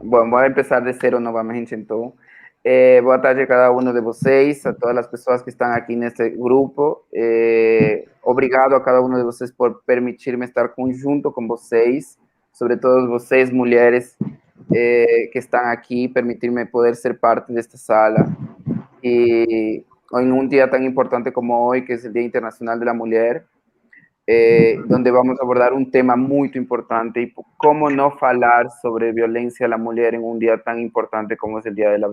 Bom, vou começar de zero novamente, então. Boa tarde a cada um de vocês, a todas as pessoas que estão aqui neste grupo. Obrigado a cada um de vocês por permitir-me estar conjunto com vocês, sobretudo vocês, mulheres, que estão aqui, permitir-me poder ser parte desta sala. E em um dia tão importante como hoje, que é o Dia Internacional da Mulher, onde vamos abordar um tema muito importante e como não falar sobre violência à mulher em um dia tão importante como é o Dia da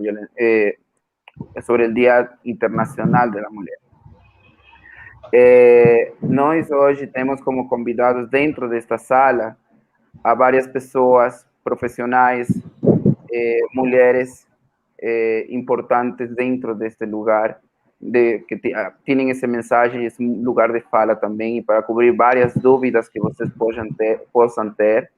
sobre o Dia Internacional da Mulher. Nós hoje temos como convidados dentro desta sala a várias pessoas profissionais, mulheres importantes dentro deste lugar, que têm esse mensagem, esse lugar de fala também, e para cobrir várias dúvidas que vocês possam ter.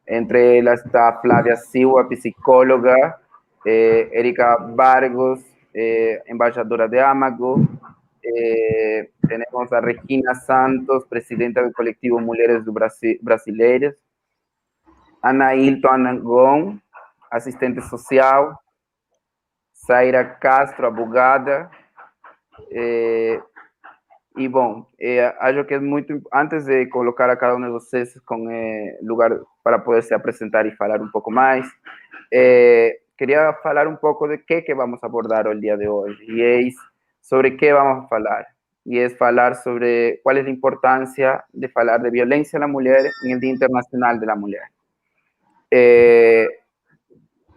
Entre elas está Flávia Silva, psicóloga, Erika Vargos, embaixadora de Amago, temos a Regina Santos, presidenta do coletivo Mulheres do Brasileiras, Ana Hilton Angon, assistente social, Zaira Castro, advogada. E bom, acho que é muito, antes de colocar a cada um de vocês com lugar para poder se apresentar e falar um pouco mais, queria falar um pouco de que vamos abordar o dia de hoje, e é sobre que vamos falar, e é falar sobre qual é a importância de falar de violência à mulher no Dia Internacional da Mulher.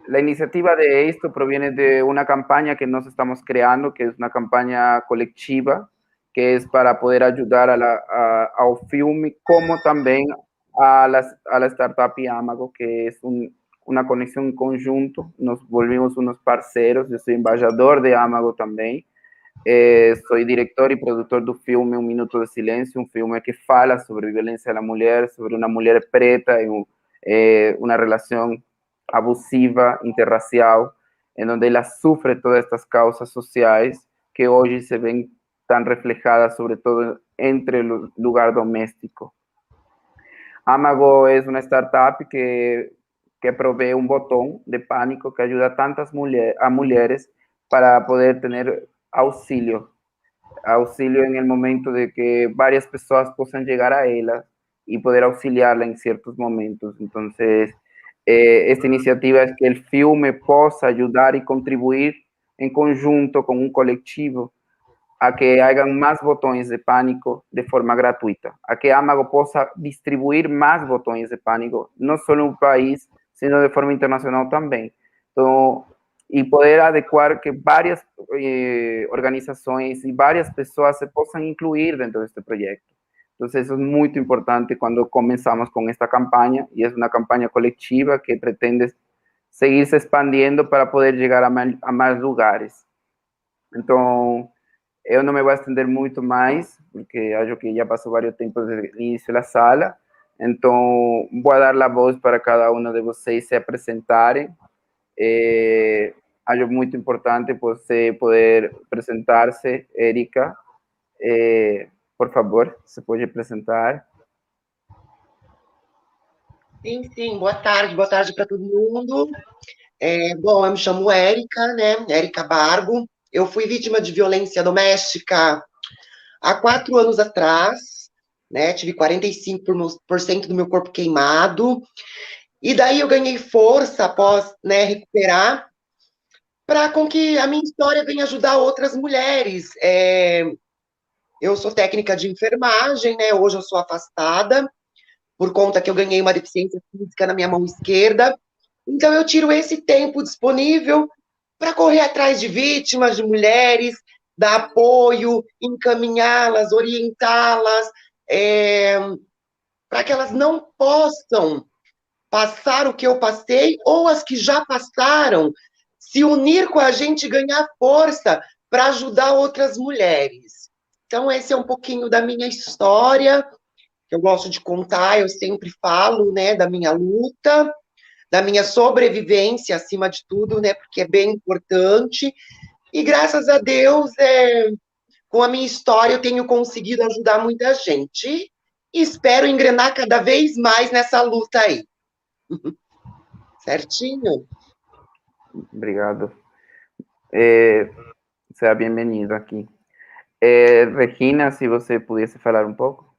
La iniciativa de esto proviene de una campaña que nos estamos creando, que es una campaña colectiva, que es para poder ayudar ao filme, como también a la startup Amago, que es una conexión en conjunto. Nos volvimos unos parceros. Yo soy embajador de Amago también. Soy director y productor do filme Un Minuto de Silêncio, un filme que fala sobre violencia a la mujer, sobre una mujer preta y una relación abusiva, interracial, en donde ela sufre todas estas causas sociais que hoje se ven tan reflejadas, sobre todo entre el lugar doméstico. Amago es una startup que provee un botón de pánico que ayuda a tantas mujeres para poder tener auxilio en el momento de que varias personas puedan llegar a ella y poder auxiliarla en ciertos momentos. Entonces, esta iniciativa es que el filme possa ayudar y contribuir en conjunto con un colectivo a que hagan más botones de pánico de forma gratuita, a que Amago possa distribuir más botones de pánico, no solo en un país, sino de forma internacional también. Entonces, y poder adecuar que varias organizaciones y varias personas se possam incluir dentro de este proyecto. Entonces, eso es muy importante cuando comenzamos con esta campaña, y es una campaña colectiva que pretende seguirse expandiendo para poder llegar a más lugares. Entonces, eu não me vou estender muito mais, porque acho que já passou vários tempos desde o início da sala. Então, vou dar a voz para cada um de vocês se apresentarem. Acho muito importante você poder apresentar-se. Erika, por favor, você pode apresentar. Sim, boa tarde para todo mundo. Bom, eu me chamo Érica, né? Érica Bargo. Eu fui vítima de violência doméstica há 4 anos atrás, né? Tive 45% do meu corpo queimado. E daí eu ganhei força após, né, recuperar, para com que a minha história venha ajudar outras mulheres. Eu sou técnica de enfermagem, né? Hoje eu sou afastada, por conta que eu ganhei uma deficiência física na minha mão esquerda. Então, eu tiro esse tempo disponível para correr atrás de vítimas, de mulheres, dar apoio, encaminhá-las, orientá-las, para que elas não possam passar o que eu passei, ou as que já passaram, se unir com a gente e ganhar força para ajudar outras mulheres. Então, esse é um pouquinho da minha história, que eu gosto de contar. Eu sempre falo, né, da minha luta, da minha sobrevivência, acima de tudo, né, porque é bem importante. E, graças a Deus, com a minha história, eu tenho conseguido ajudar muita gente. E espero engrenar cada vez mais nessa luta aí. Certinho? Obrigado. Seja bem-vindo aqui. Regina, se você pudesse falar um pouco.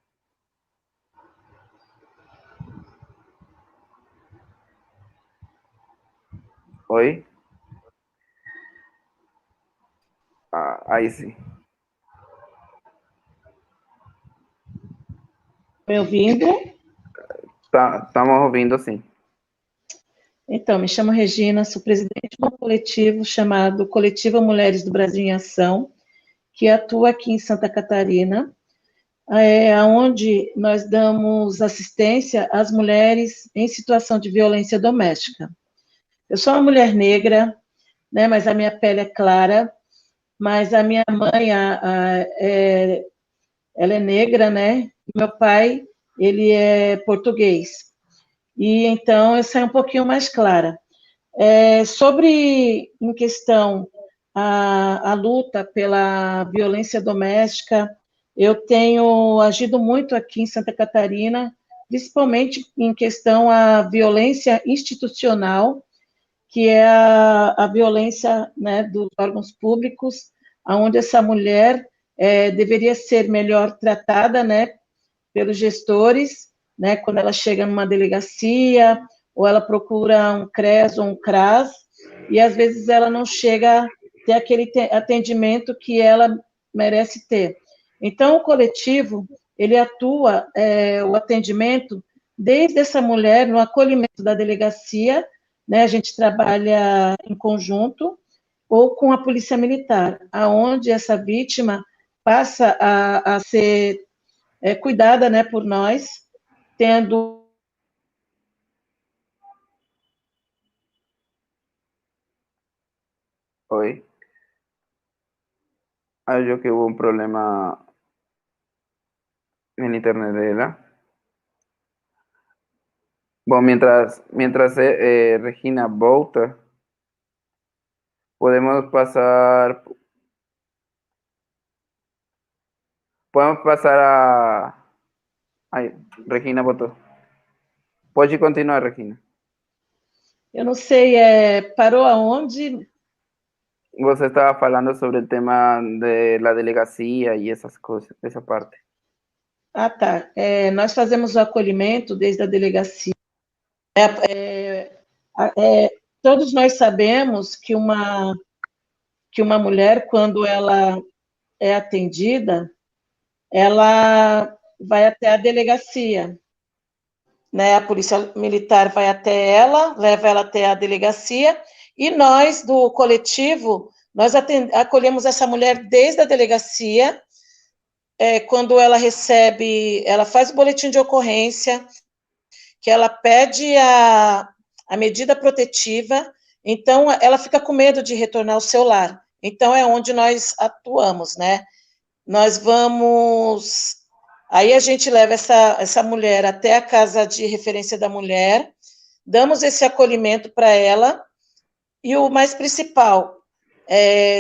Oi? Aí sim. Me ouvindo? Estamos ouvindo, sim. Então, me chamo Regina, sou presidente de um coletivo chamado Coletivo Mulheres do Brasil em Ação, que atua aqui em Santa Catarina, onde nós damos assistência às mulheres em situação de violência doméstica. Eu sou uma mulher negra, né, mas a minha pele é clara, mas a minha mãe, ela é negra, né? Meu pai, ele é português. E então eu saio um pouquinho mais clara. Sobre, em questão, a luta pela violência doméstica, eu tenho agido muito aqui em Santa Catarina, principalmente em questão à violência institucional, que é a violência, né, dos órgãos públicos, onde essa mulher deveria ser melhor tratada, né, pelos gestores, né, quando ela chega numa delegacia, ou ela procura um CRES ou um CRAS, e às vezes ela não chega a ter aquele atendimento que ela merece ter. Então, o coletivo, ele atua, o atendimento, desde essa mulher, no acolhimento da delegacia, né, a gente trabalha em conjunto, ou com a polícia militar, aonde essa vítima passa a ser cuidada, né, por nós, tendo... Oi? Acho que hubo un problema en el internet de ella. Bueno, mientras Regina volta, podemos pasar a... Ai, Regina voltou. Pode continuar, Regina. Eu não sei, parou aonde? Você estava falando sobre o tema da delegacia e essas coisas, essa parte. Ah, tá. Nós fazemos o acolhimento desde a delegacia. Todos nós sabemos que uma mulher, quando ela é atendida, ela vai até a delegacia, né? A polícia militar vai até ela, leva ela até a delegacia, e nós, do coletivo, nós acolhemos essa mulher desde a delegacia, quando ela recebe, ela faz o boletim de ocorrência, que ela pede a medida protetiva, então ela fica com medo de retornar ao seu lar. Então é onde nós atuamos, né? Nós vamos... Aí a gente leva essa mulher até a casa de referência da mulher, damos esse acolhimento para ela, e o mais principal,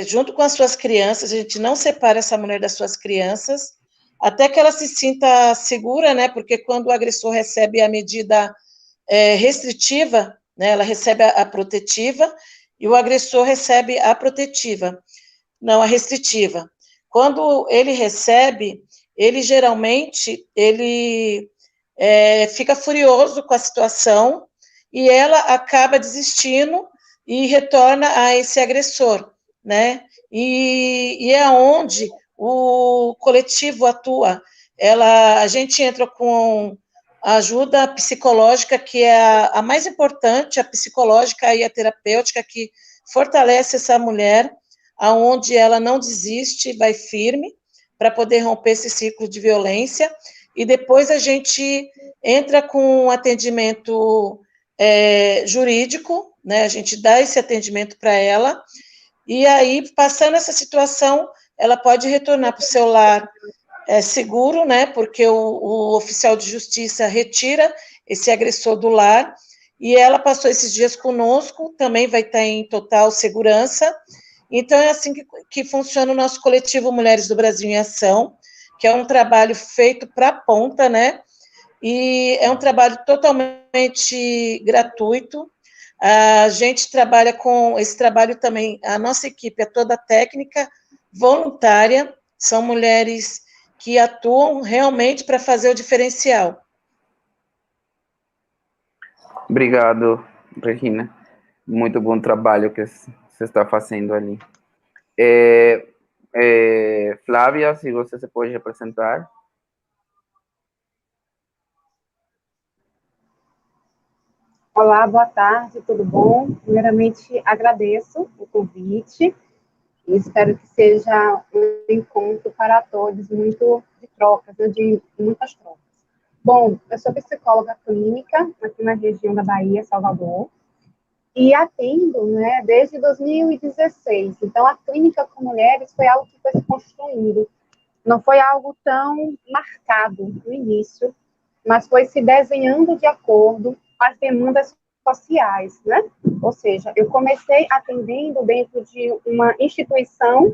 junto com as suas crianças, a gente não separa essa mulher das suas crianças, até que ela se sinta segura, né? Porque quando o agressor recebe a medida restritiva, né? Ela recebe a protetiva, e o agressor recebe a protetiva, não a restritiva. Quando ele recebe, ele geralmente fica furioso com a situação, e ela acaba desistindo e retorna a esse agressor, né? E é onde o coletivo atua. A gente entra com ajuda psicológica, que é a mais importante, a psicológica e a terapêutica, que fortalece essa mulher, aonde ela não desiste, vai firme, para poder romper esse ciclo de violência, e depois a gente entra com um atendimento jurídico, né? A gente dá esse atendimento para ela, e aí, passando essa situação, ela pode retornar para o seu lar seguro, né? Porque o oficial de justiça retira esse agressor do lar, e ela passou esses dias conosco, também vai estar em total segurança. Então, é assim que funciona o nosso coletivo Mulheres do Brasil em Ação, que é um trabalho feito para a ponta, né? E é um trabalho totalmente gratuito. A gente trabalha com esse trabalho também, a nossa equipe é toda técnica, voluntária, são mulheres que atuam realmente para fazer o diferencial. Obrigado, Regina. Muito bom trabalho que você está fazendo ali. Flávia, se você se pode apresentar. Olá, boa tarde, tudo bom? Primeiramente, agradeço o convite e espero que seja um encontro para todos, muito de trocas, de muitas trocas. Bom, eu sou psicóloga clínica aqui na região da Bahia, Salvador, e atendo, né, desde 2016. Então, a clínica com mulheres foi algo que foi se construindo. Não foi algo tão marcado no início, mas foi se desenhando de acordo com as demandas sociais, né? Ou seja, eu comecei atendendo dentro de uma instituição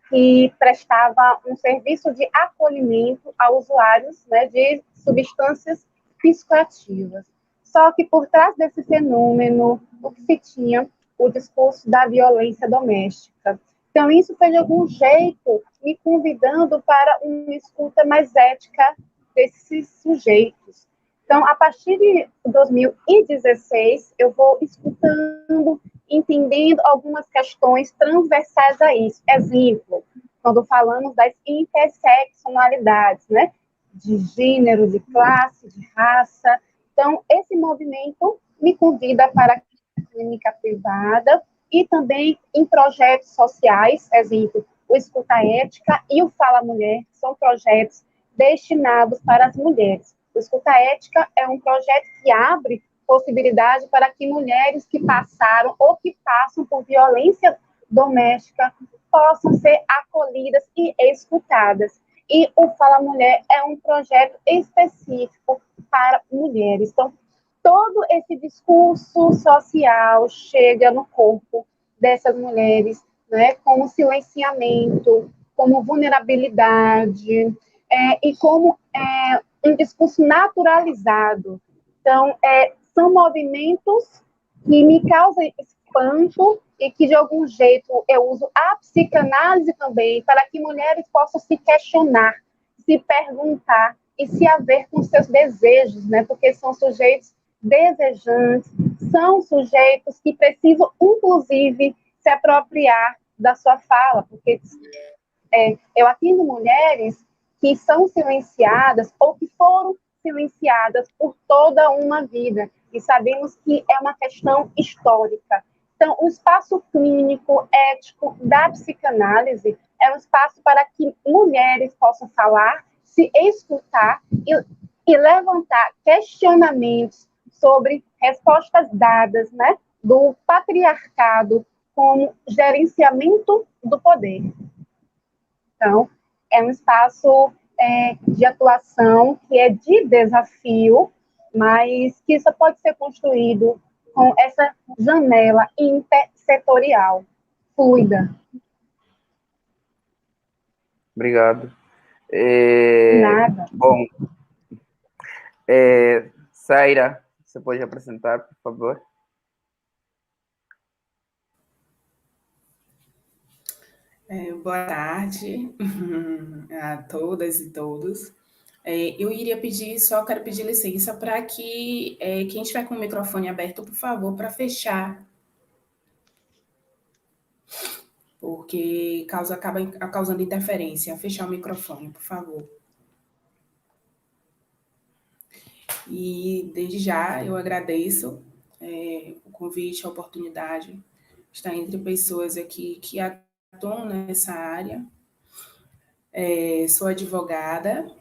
que prestava um serviço de acolhimento a usuários, né, de substâncias psicoativas. Só que por trás desse fenômeno, o que se tinha o discurso da violência doméstica. Então, isso foi de algum jeito me convidando para uma escuta mais ética desses sujeitos. Então, a partir de 2016, eu vou escutando, entendendo algumas questões transversais a isso. Exemplo, quando falamos das interseccionalidades, né? De gênero, de classe, de raça. Então, esse movimento me convida para a clínica privada e também em projetos sociais, exemplo, o Escuta Ética e o Fala Mulher, são projetos destinados para as mulheres. O Escuta Ética é um projeto que abre possibilidade para que mulheres que passaram ou que passam por violência doméstica possam ser acolhidas e escutadas. E o Fala Mulher é um projeto específico para mulheres. Então, todo esse discurso social chega no corpo dessas mulheres, né, como silenciamento, como vulnerabilidade, e como um discurso naturalizado. Então, são movimentos que me causam espanto e que, de algum jeito, eu uso a psicanálise também para que mulheres possam se questionar, se perguntar e se haver com seus desejos, né? Porque são sujeitos desejantes, são sujeitos que precisam, inclusive, se apropriar da sua fala, porque eu atendo mulheres que são silenciadas ou que foram silenciadas por toda uma vida, e sabemos que é uma questão histórica. Então, o espaço clínico, ético da psicanálise é um espaço para que mulheres possam falar, se escutar e levantar questionamentos sobre respostas dadas, né, do patriarcado como gerenciamento do poder. Então, é um espaço de atuação que é de desafio, mas que só pode ser construído com essa janela intersetorial, fluida. Obrigado. Nada. Bom, Zaira, você pode apresentar, por favor? Boa tarde a todas e todos. Eu iria pedir, só quero pedir licença para que quem estiver com o microfone aberto, por favor, para fechar, porque acaba causando interferência. Fechar o microfone, por favor. E, desde já, eu agradeço o convite, a oportunidade de estar entre pessoas aqui que atuam nessa área. Sou advogada,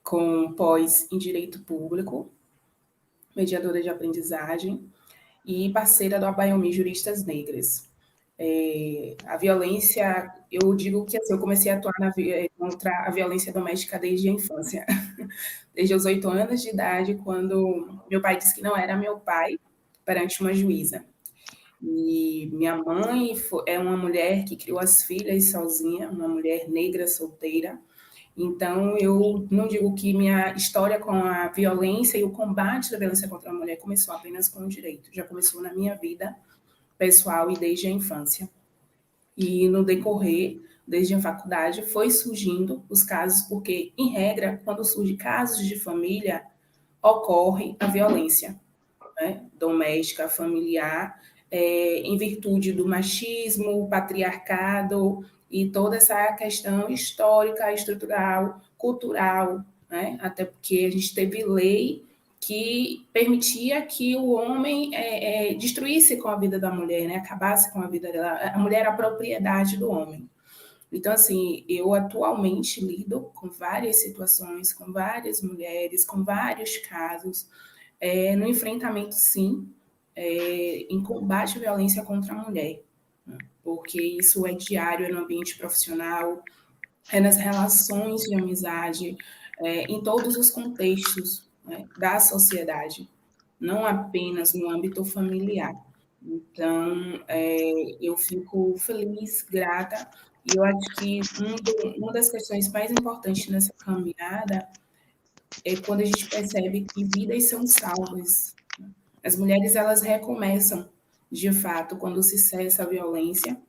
com pós em Direito Público, mediadora de aprendizagem e parceira do Abaiomi Juristas Negras. A violência, eu digo que assim, eu comecei a atuar contra a violência doméstica desde a infância, desde os 8 anos de idade, quando meu pai disse que não era meu pai perante uma juíza. E minha mãe é uma mulher que criou as filhas sozinha, uma mulher negra solteira, Então, eu não digo que minha história com a violência e o combate da violência contra a mulher começou apenas com o direito, já começou na minha vida pessoal e desde a infância. E no decorrer, desde a faculdade, foi surgindo os casos, porque, em regra, quando surgem casos de família, ocorre a violência, né, doméstica, familiar, em virtude do machismo, o patriarcado e toda essa questão histórica, estrutural, cultural, né, até porque a gente teve lei que permitia que o homem destruísse com a vida da mulher, né, acabasse com a vida dela. A mulher era a propriedade do homem. Então, assim, eu atualmente lido com várias situações, com várias mulheres, com vários casos, no enfrentamento, sim, em combate à violência contra a mulher, né? Porque isso é diário, é no ambiente profissional, é nas relações de amizade, em todos os contextos, né, da sociedade, não apenas no âmbito familiar. Então, eu fico feliz, grata, e eu acho que uma das questões mais importantes nessa caminhada é quando a gente percebe que vidas são salvas. As mulheres, elas recomeçam, de fato, quando se cessa a violência.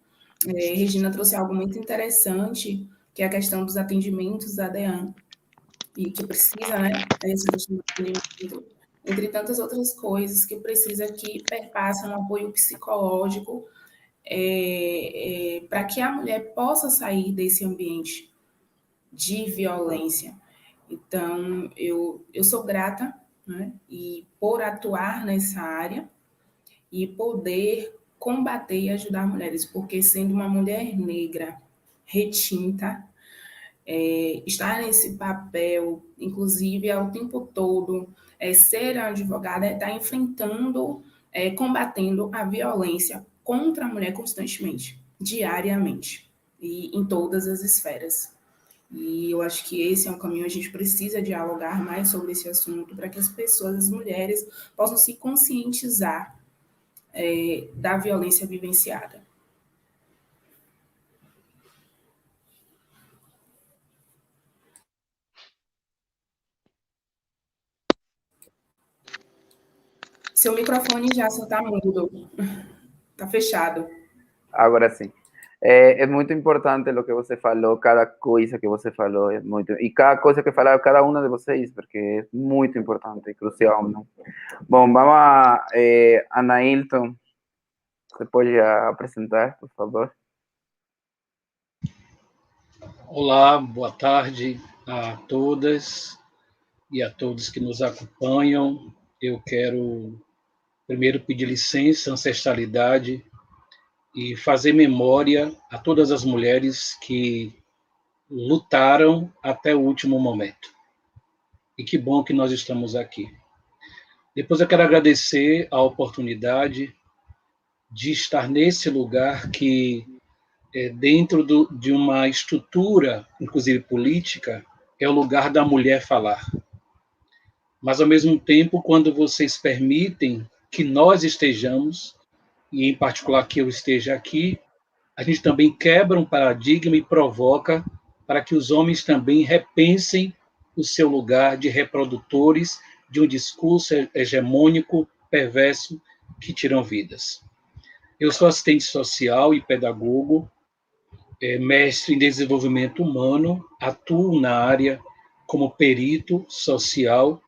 Regina trouxe algo muito interessante, que é a questão dos atendimentos da DEAN, e que precisa, né, esse atendimento, entre tantas outras coisas, que precisa que perpassam um apoio psicológico, para que a mulher possa sair desse ambiente de violência. Então, eu sou grata, né, e por atuar nessa área e poder combater e ajudar mulheres, porque sendo uma mulher negra, retinta, estar nesse papel, inclusive ao tempo todo, ser advogada, estar enfrentando, combatendo a violência contra a mulher constantemente, diariamente, e em todas as esferas. E eu acho que esse é um caminho, a gente precisa dialogar mais sobre esse assunto para que as pessoas, as mulheres, possam se conscientizar da violência vivenciada. Seu microfone já está mudo, está fechado. Agora sim. É muito importante o que você falou, cada coisa que você falou é muito... E cada coisa que falaram cada uma de vocês, porque é muito importante, crucial, não? Bom, vamos a Anailton. Você pode apresentar, por favor? Olá, boa tarde a todas e a todos que nos acompanham. Eu quero primeiro pedir licença, ancestralidade e fazer memória a todas as mulheres que lutaram até o último momento. E que bom que nós estamos aqui. Depois eu quero agradecer a oportunidade de estar nesse lugar que, dentro de uma estrutura, inclusive política, é o lugar da mulher falar. Mas, ao mesmo tempo, quando vocês permitem que nós estejamos, e em particular que eu esteja aqui, a gente também quebra um paradigma e provoca para que os homens também repensem o seu lugar de reprodutores de um discurso hegemônico, perverso, que tiram vidas. Eu sou assistente social e pedagogo, mestre em desenvolvimento humano, atuo na área como perito social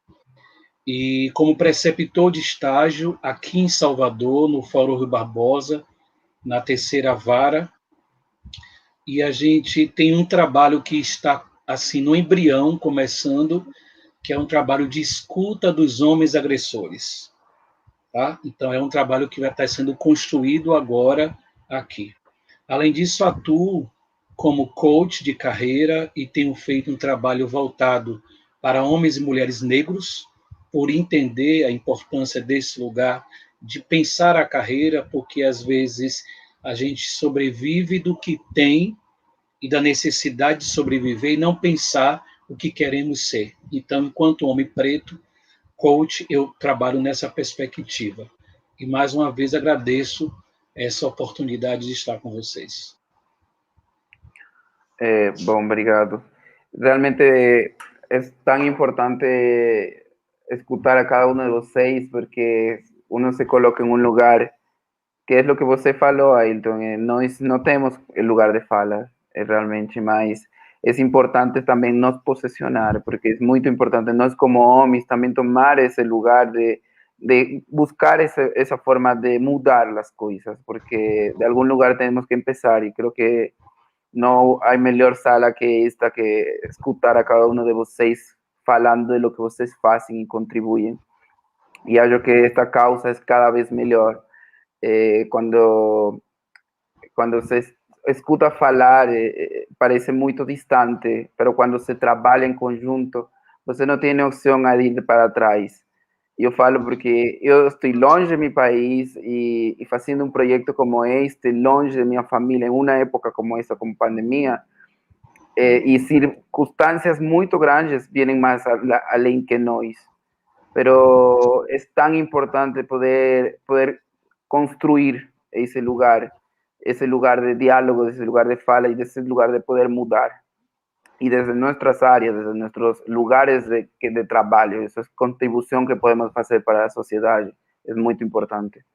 e como preceptor de estágio aqui em Salvador, no Fórum Rui Barbosa, na terceira vara. E a gente tem um trabalho que está assim no embrião, começando, que é um trabalho de escuta dos homens agressores. Tá? Então, é um trabalho que vai estar sendo construído agora aqui. Além disso, atuo como coach de carreira e tenho feito um trabalho voltado para homens e mulheres negros, por entender a importância desse lugar de pensar a carreira, porque às vezes a gente sobrevive do que tem e da necessidade de sobreviver e não pensar o que queremos ser. Então, enquanto homem preto, coach, eu trabalho nessa perspectiva. E mais uma vez agradeço essa oportunidade de estar com vocês. Bom, obrigado. realmente es tan importante escuchar a cada uno de vocês, porque uno se coloca en un lugar, que é o que você falou, Ailton, nós não temos o lugar de fala, realmente, mas é importante também nos posicionar, porque é muito importante nós como homens também tomar esse lugar de buscar essa forma de mudar as coisas, porque de algum lugar temos que começar, e creo que não há melhor sala que esta, que escutar a cada um de vocês falando de lo que vocês fazem e contribuem. E acho que esta causa é cada vez melhor. Quando se escuta falar, parece muito distante, mas quando se trabalha em conjunto, você não tem opção a ir para trás. Eu falo porque eu estou longe de meu país e fazendo um projeto como este, longe de minha família, em uma época como essa, como pandemia, e circunstâncias muito grandes vêm mais além que nós. Pero é tão importante poder construir esse lugar de diálogo, esse lugar de fala e esse lugar de poder mudar. Y desde nuestras áreas, desde nuestros lugares de trabajo, esa es contribución que podemos hacer para la sociedad, es muy importante.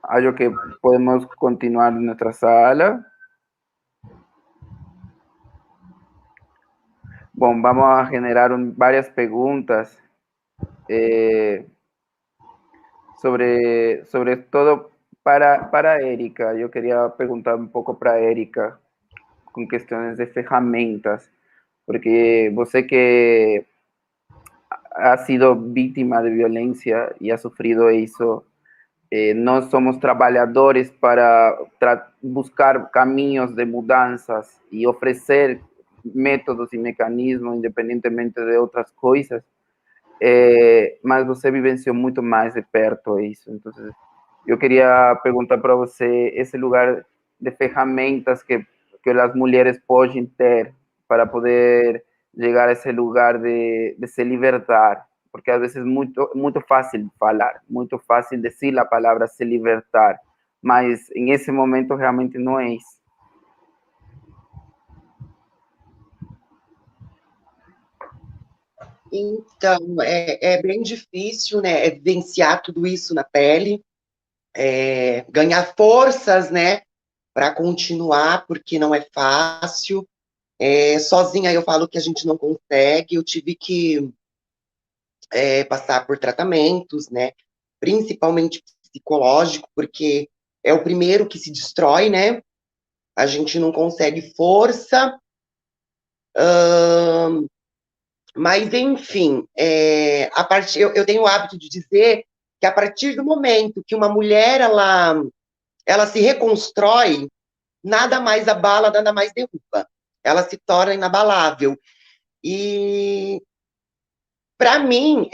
Algo que podemos continuar en nuestra sala. Bueno, vamos a generar varias preguntas sobre todo para Erika. Yo quería preguntar un poco para Erika con cuestiones de ferramentas, porque você que ha sido víctima de violencia y ha sufrido eso, no somos trabajadores para buscar caminos de mudanzas y ofrecer métodos y mecanismos independientemente de otras cosas, mas você vivenciou muito mais de perto isso. Então, eu queria perguntar para você esse lugar de ferramentas que as mulheres podem ter para poder chegar a esse lugar de se libertar, porque às vezes é muito fácil falar, muito fácil dizer a palavra se libertar, mas em esse momento realmente não é isso. Então, é bem difícil, né, vivenciar tudo isso na pele, ganhar forças, né, para continuar, porque não é fácil. Sozinha eu falo que a gente não consegue, eu tive que passar por tratamentos, né, principalmente psicológico, porque é o primeiro que se destrói, né, a gente não consegue força, mas, enfim, eu tenho o hábito de dizer que a partir do momento que uma mulher ela se reconstrói, nada mais abala, nada mais derruba. Ela se torna inabalável. E, para mim,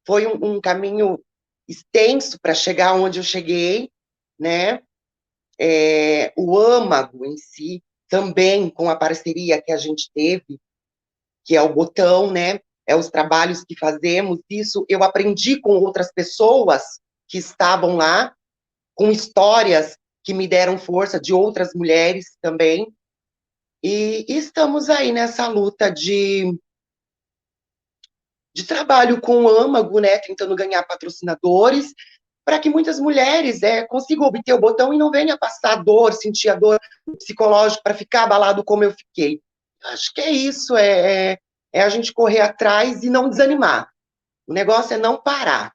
foi um caminho extenso para chegar onde eu cheguei, né? O âmago em si, também com a parceria que a gente teve, que é o botão, né? Os trabalhos que fazemos, isso eu aprendi com outras pessoas que estavam lá, com histórias que me deram força de outras mulheres também, e estamos aí nessa luta de trabalho com o âmago, né? Tentando ganhar patrocinadores, para que muitas mulheres consigam obter o botão e não venha passar dor, sentir a dor psicológica para ficar abalado como eu fiquei. Acho que é isso, a gente correr atrás e não desanimar. O negócio é não parar.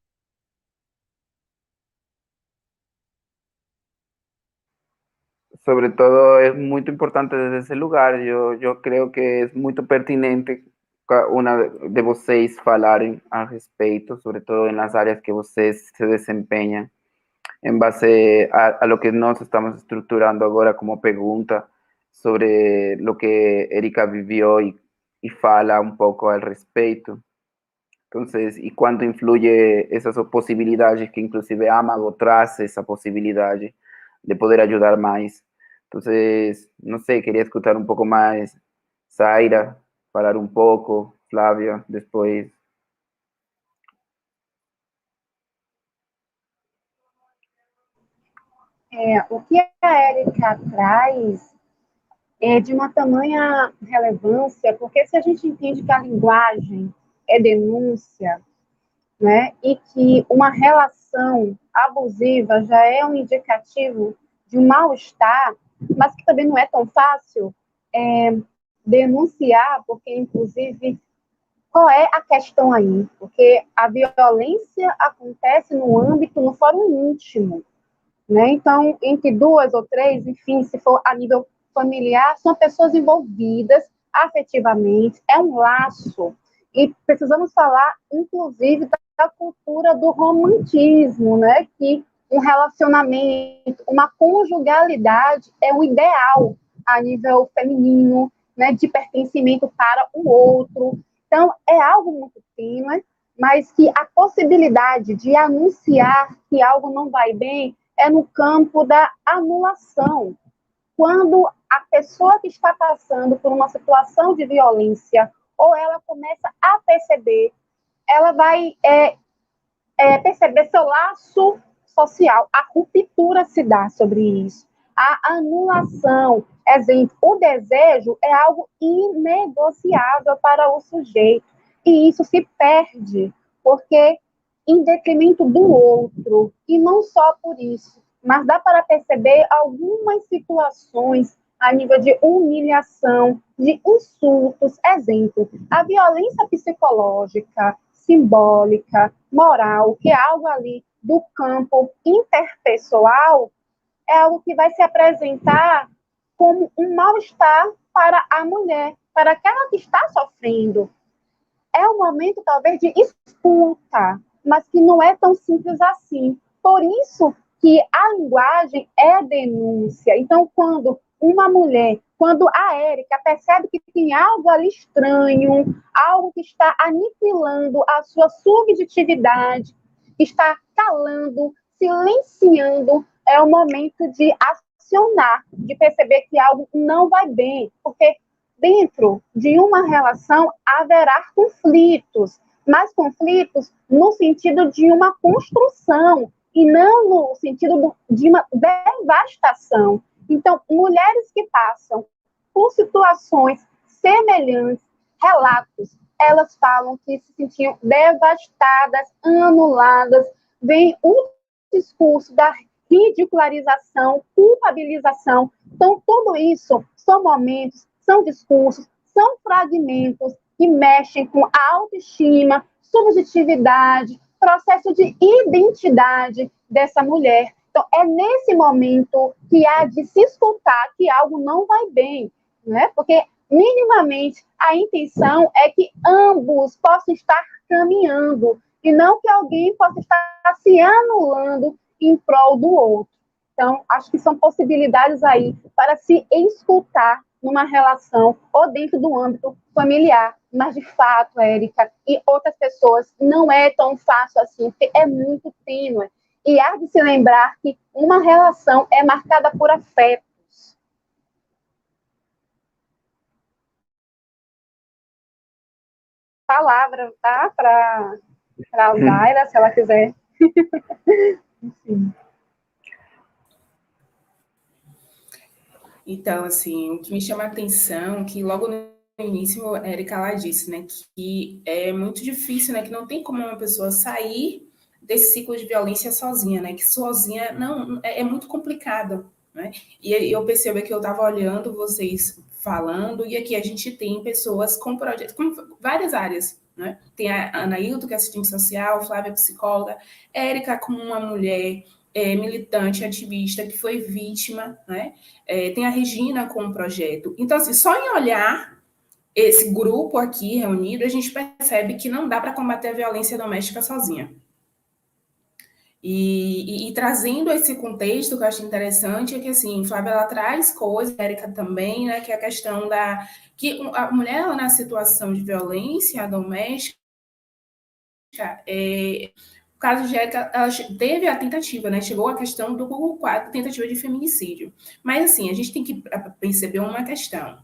Sobre todo es muy importante desde ese lugar. Yo creo que es muy pertinente una de vocês falarem a respeito, sobre todo en las áreas que vocês se desempeñan, en base a lo que nos estamos estructurando ahora como pregunta sobre lo que Erika vivió y fala un poco al respecto. Entonces, ¿y cuánto influye esas posibilidades que inclusive Amago trae esa posibilidad de poder ayudar más? Entonces, no sé, quería escuchar un poco más Zaira, falar un poco, Flávia, después. O que a Erika traz é de uma tamanha relevância, porque se a gente entende que a linguagem é denúncia, né, e que uma relação abusiva já é um indicativo de um mal-estar, mas que também não é tão fácil denunciar, porque, inclusive, qual é a questão aí? Porque a violência acontece no fórum íntimo, né? Então, entre duas ou três, enfim, se for a nível familiar, são pessoas envolvidas afetivamente, é um laço. E precisamos falar, inclusive, da cultura do romantismo, né? Que um relacionamento, uma conjugalidade é o ideal a nível feminino, né? De pertencimento para o outro. Então, é algo muito tênue, mas que a possibilidade de anunciar que algo não vai bem é no campo da anulação. Quando a pessoa que está passando por uma situação de violência, ou ela começa a perceber, ela vai perceber seu laço social. A ruptura se dá sobre isso. A anulação, exemplo, o desejo é algo inegociável para o sujeito. E isso se perde, porque em detrimento do outro, e não só por isso, mas dá para perceber algumas situações a nível de humilhação, de insultos, exemplo, a violência psicológica, simbólica, moral, que é algo ali do campo interpessoal, é algo que vai se apresentar como um mal-estar para a mulher, para aquela que está sofrendo. É um momento, talvez, de escuta, mas que não é tão simples assim. Por isso que a linguagem é denúncia. Então, quando uma mulher, quando a Érica percebe que tem algo ali estranho, algo que está aniquilando a sua subjetividade, está calando, silenciando, é o momento de acionar, de perceber que algo não vai bem, porque dentro de uma relação haverá conflitos, mas conflitos no sentido de uma construção e não no sentido de uma devastação. Então, mulheres que passam por situações semelhantes, relatos, elas falam que se sentiam devastadas, anuladas, vem um discurso da ridicularização, culpabilização. Então, tudo isso são momentos, são discursos, são fragmentos que mexem com a autoestima, subjetividade, processo de identidade dessa mulher. Então, é nesse momento que há de se escutar que algo não vai bem, né? Porque, minimamente, a intenção é que ambos possam estar caminhando e não que alguém possa estar se anulando em prol do outro. Então, acho que são possibilidades aí para se escutar numa relação ou dentro do âmbito familiar. Mas, de fato, Érica, e outras pessoas, não é tão fácil assim, porque é muito tênue. E há de se lembrar que uma relação é marcada por afetos. Palavra, tá? Para a Daira, se ela quiser. Enfim. Então, assim, o que me chama a atenção, que logo no início, a Erika, ela disse, né, que é muito difícil, né, que não tem como uma pessoa sair desse ciclo de violência sozinha, né, que sozinha não, é muito complicado, né, e eu percebo que eu estava olhando vocês falando, e aqui a gente tem pessoas com projetos, com várias áreas, né, tem a Anailton, que é assistente social, Flávia, psicóloga, Erika como uma mulher militante, ativista, que foi vítima, né? Tem a Regina com um projeto. Então, assim, só em olhar esse grupo aqui reunido, a gente percebe que não dá para combater a violência doméstica sozinha. E trazendo esse contexto que eu acho interessante é que, assim, Flávia, ela traz coisas, a Erika também, né, que é a questão da... que a mulher, ela, na situação de violência doméstica, o caso de Érica, ela teve a tentativa, né? Chegou a questão do quadro tentativa de feminicídio. Mas, assim, a gente tem que perceber uma questão,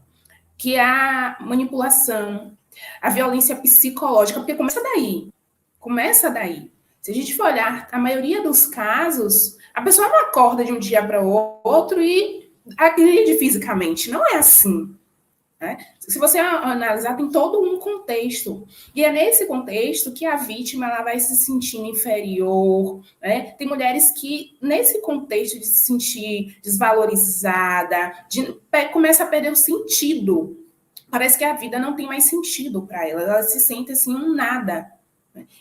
que é a manipulação, a violência psicológica, porque começa daí. Começa daí. Se a gente for olhar, a maioria dos casos, a pessoa não acorda de um dia para o outro e agride fisicamente. Não é assim. Né? Se você analisar, tem todo um contexto. E é nesse contexto que a vítima ela vai se sentindo inferior. Né? Tem mulheres que, nesse contexto de se sentir desvalorizada, começa a perder o sentido. Parece que a vida não tem mais sentido para ela. Ela se sente assim, um nada.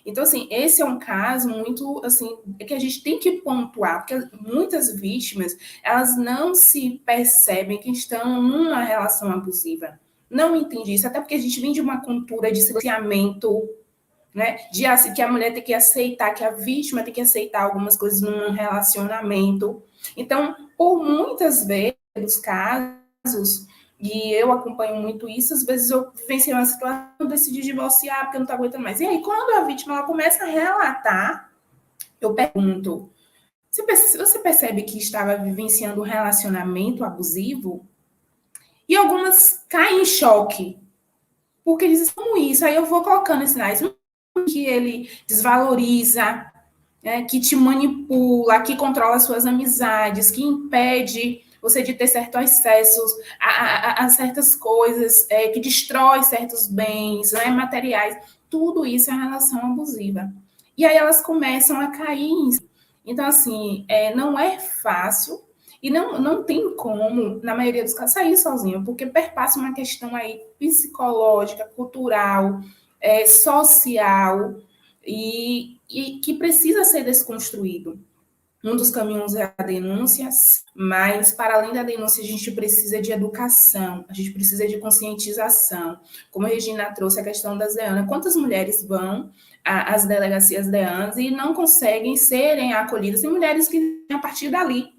Então, assim, esse é um caso muito, assim, que a gente tem que pontuar, porque muitas vítimas, elas não se percebem que estão numa relação abusiva. Não entende isso, até porque a gente vem de uma cultura de silenciamento, né? De que a mulher tem que aceitar, que a vítima tem que aceitar algumas coisas num relacionamento. Então, por muitas vezes, os casos, e eu acompanho muito isso, às vezes eu vivenciei uma situação, decidi divorciar porque eu não estou aguentando mais. E aí, quando a vítima ela começa a relatar, eu pergunto, você percebe que estava vivenciando um relacionamento abusivo? E algumas caem em choque, porque dizem, como isso? Aí eu vou colocando esses sinais, que ele desvaloriza, né, que te manipula, que controla suas amizades, que impede você de ter certos acessos a certas coisas, que destrói certos bens, né, materiais. Tudo isso é uma relação abusiva. E aí elas começam a cair em... Então, assim, não é fácil e não tem como, na maioria dos casos, sair sozinho, porque perpassa uma questão aí psicológica, cultural, social, e que precisa ser desconstruído. Um dos caminhos é a denúncia, mas, para além da denúncia, a gente precisa de educação, a gente precisa de conscientização. Como a Regina trouxe a questão das DEANAs, quantas mulheres vão às delegacias DEANAs e não conseguem serem acolhidas? Tem mulheres que a partir dali.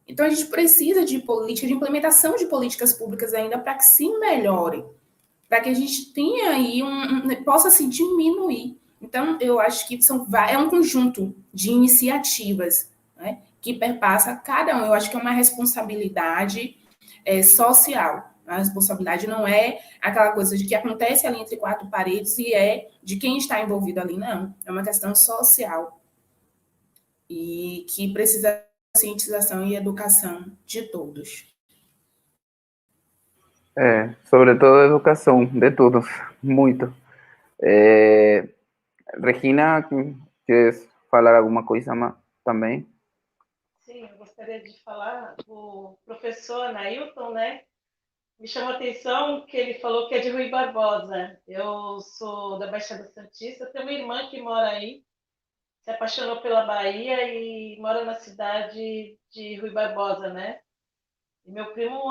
Então, a gente precisa de política, de implementação de políticas públicas ainda para que se melhore, para que a gente tenha aí possa se diminuir. Então, eu acho que é um conjunto de iniciativas, né, que perpassa cada um. Eu acho que é uma responsabilidade social. A responsabilidade não é aquela coisa de que acontece ali entre quatro paredes e é de quem está envolvido ali, não. É uma questão social e que precisa de conscientização e educação de todos. Sobretudo educação, de todos, muito. Regina, queres falar alguma coisa também? Sim, eu gostaria de falar, o professor Anailton, né, me chamou a atenção que ele falou que é de Rui Barbosa. Eu sou da Baixada Santista, tenho uma irmã que mora aí, se apaixonou pela Bahia e mora na cidade de Rui Barbosa, né? E meu primo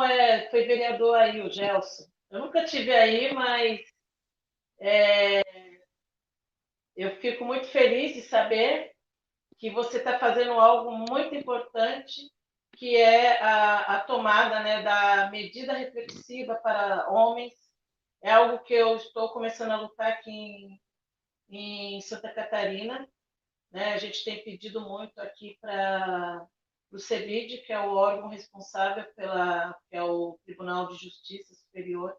foi vereador aí, o Gelson. Eu nunca tive aí, mas eu fico muito feliz de saber que você está fazendo algo muito importante, que é a tomada, né, da medida reflexiva para homens. É algo que eu estou começando a lutar aqui em Santa Catarina. Né? A gente tem pedido muito aqui para o CEBID, que é o órgão responsável que é o Tribunal de Justiça Superior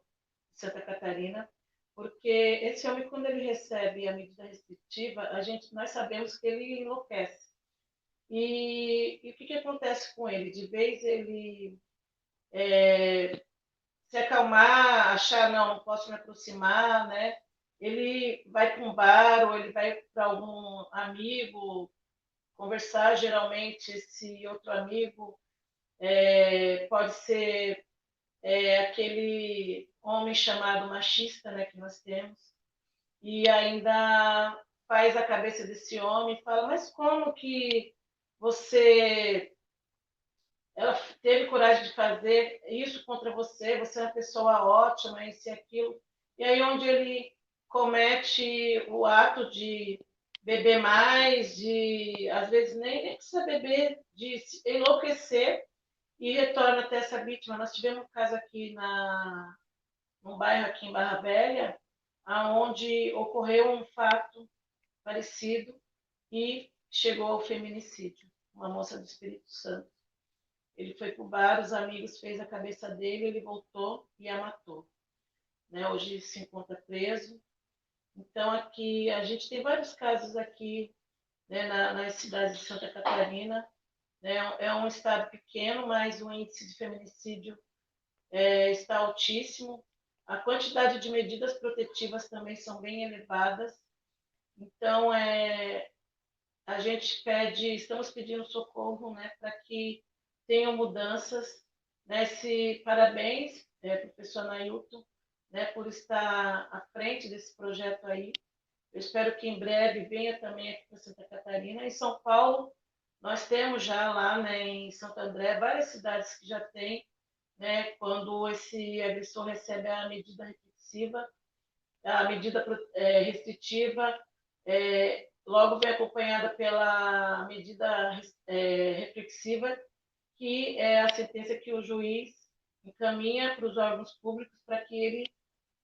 de Santa Catarina, porque esse homem, quando ele recebe a medida restritiva, nós sabemos que ele enlouquece. E o que acontece com ele? De vez ele se acalmar, achar, não posso me aproximar, né? Ele vai para um bar ou ele vai para algum amigo conversar. Geralmente, esse outro amigo pode ser aquele homem chamado machista, né, que nós temos, e ainda faz a cabeça desse homem e fala, mas como que você... Ela teve coragem de fazer isso contra você, você é uma pessoa ótima, isso e aquilo. E aí onde ele comete o ato de beber mais, de às vezes nem precisa beber, de enlouquecer e retorna até essa vítima. Nós tivemos um caso aqui num bairro aqui em Barra Velha, onde ocorreu um fato parecido e chegou ao feminicídio. Uma moça do Espírito Santo. Ele foi para o bar, os amigos fez a cabeça dele, ele voltou e a matou. Né? Hoje se encontra preso. Então, aqui, a gente tem vários casos aqui, né, nas cidades de Santa Catarina, né? É um estado pequeno, mas o índice de feminicídio está altíssimo. A quantidade de medidas protetivas também são bem elevadas. Então, a gente estamos pedindo socorro, né, para que tenham mudanças. Né? Parabéns, professor Nailton, né, por estar à frente desse projeto aí. Eu espero que em breve venha também aqui para Santa Catarina. Em São Paulo, nós temos já lá, né, em Santo André, várias cidades que já têm, né, quando esse agressor recebe a medida restritiva, logo vem acompanhada pela medida reflexiva, que é a sentença que o juiz encaminha para os órgãos públicos para que ele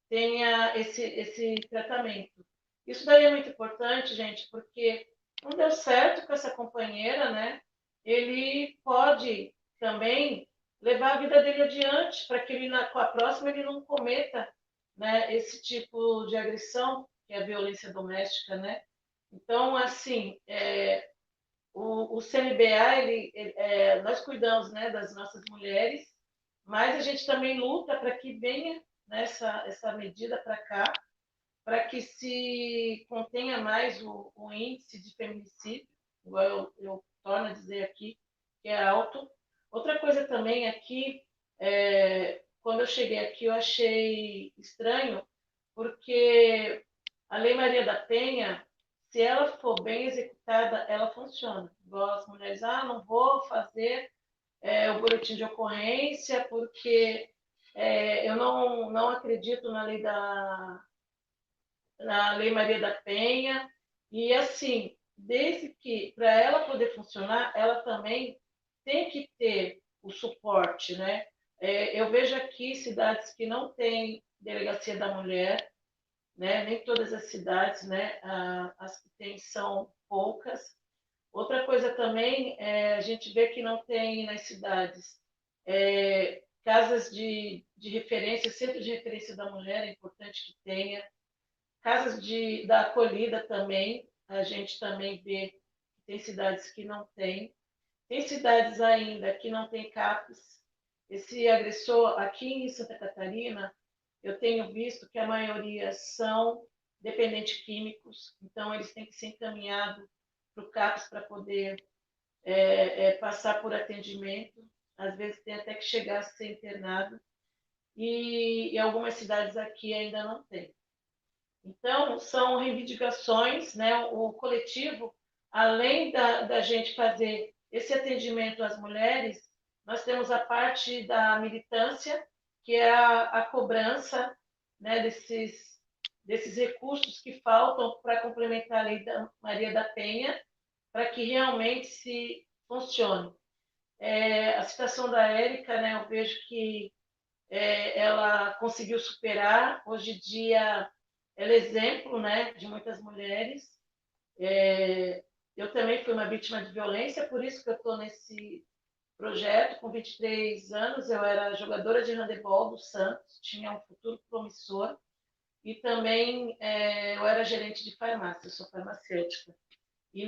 tenha esse tratamento. Isso daí é muito importante, gente, porque não deu certo com essa companheira, né? Ele pode também levar a vida dele adiante para que ele, com a próxima, ele não cometa, né, esse tipo de agressão, que é a violência doméstica, né? Então, assim, o CNBA, nós cuidamos, né, das nossas mulheres, mas a gente também luta para que venha, né, essa medida para cá, para que se contenha mais o índice de feminicídio, igual eu torno a dizer aqui, que é alto. Outra coisa também aqui, quando eu cheguei aqui, eu achei estranho, porque a Lei Maria da Penha, se ela for bem executada, ela funciona. Igual as mulheres, não vou fazer o boletim de ocorrência, porque eu não acredito na Lei Maria da Penha. E, assim, desde que, para ela poder funcionar, ela também tem que ter o suporte, né? Eu vejo aqui cidades que não têm delegacia da mulher, né? Nem todas as cidades, né? As que têm são poucas. Outra coisa também, a gente vê que não tem nas cidades casas de referência, centro de referência da mulher, é importante que tenha. Casas da acolhida também, a gente também vê que tem cidades que não tem. Tem cidades ainda que não tem CAPS. Esse agressor aqui em Santa Catarina, eu tenho visto que a maioria são dependentes químicos, então eles têm que ser encaminhados para o CAPS para poder passar por atendimento. Às vezes tem até que chegar a ser internado. E algumas cidades aqui ainda não tem. Então, são reivindicações, né? O coletivo, além da gente fazer esse atendimento às mulheres, nós temos a parte da militância, que é a cobrança, né, desses recursos que faltam para complementar a Lei da Maria da Penha, para que realmente se funcione. A citação da Érica, né, eu vejo que ela conseguiu superar. Hoje em dia, ela é exemplo, né, de muitas mulheres. Eu também fui uma vítima de violência, por isso que eu estou nesse projeto. Com 23 anos, eu era jogadora de handebol do Santos, tinha um futuro promissor, e também eu era gerente de farmácia, eu sou farmacêutica. E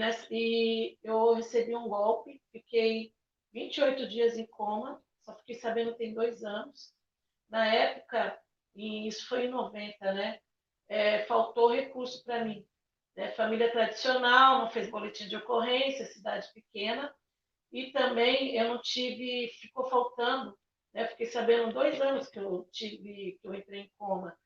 eu recebi um golpe, fiquei 28 dias em coma, só fiquei sabendo tem 2 anos. Na época, e isso foi em 90, né? Faltou recurso para mim. Né? Família tradicional, não fez boletim de ocorrência, cidade pequena, e também eu não tive, ficou faltando, né? Fiquei sabendo 2 anos que eu entrei em coma.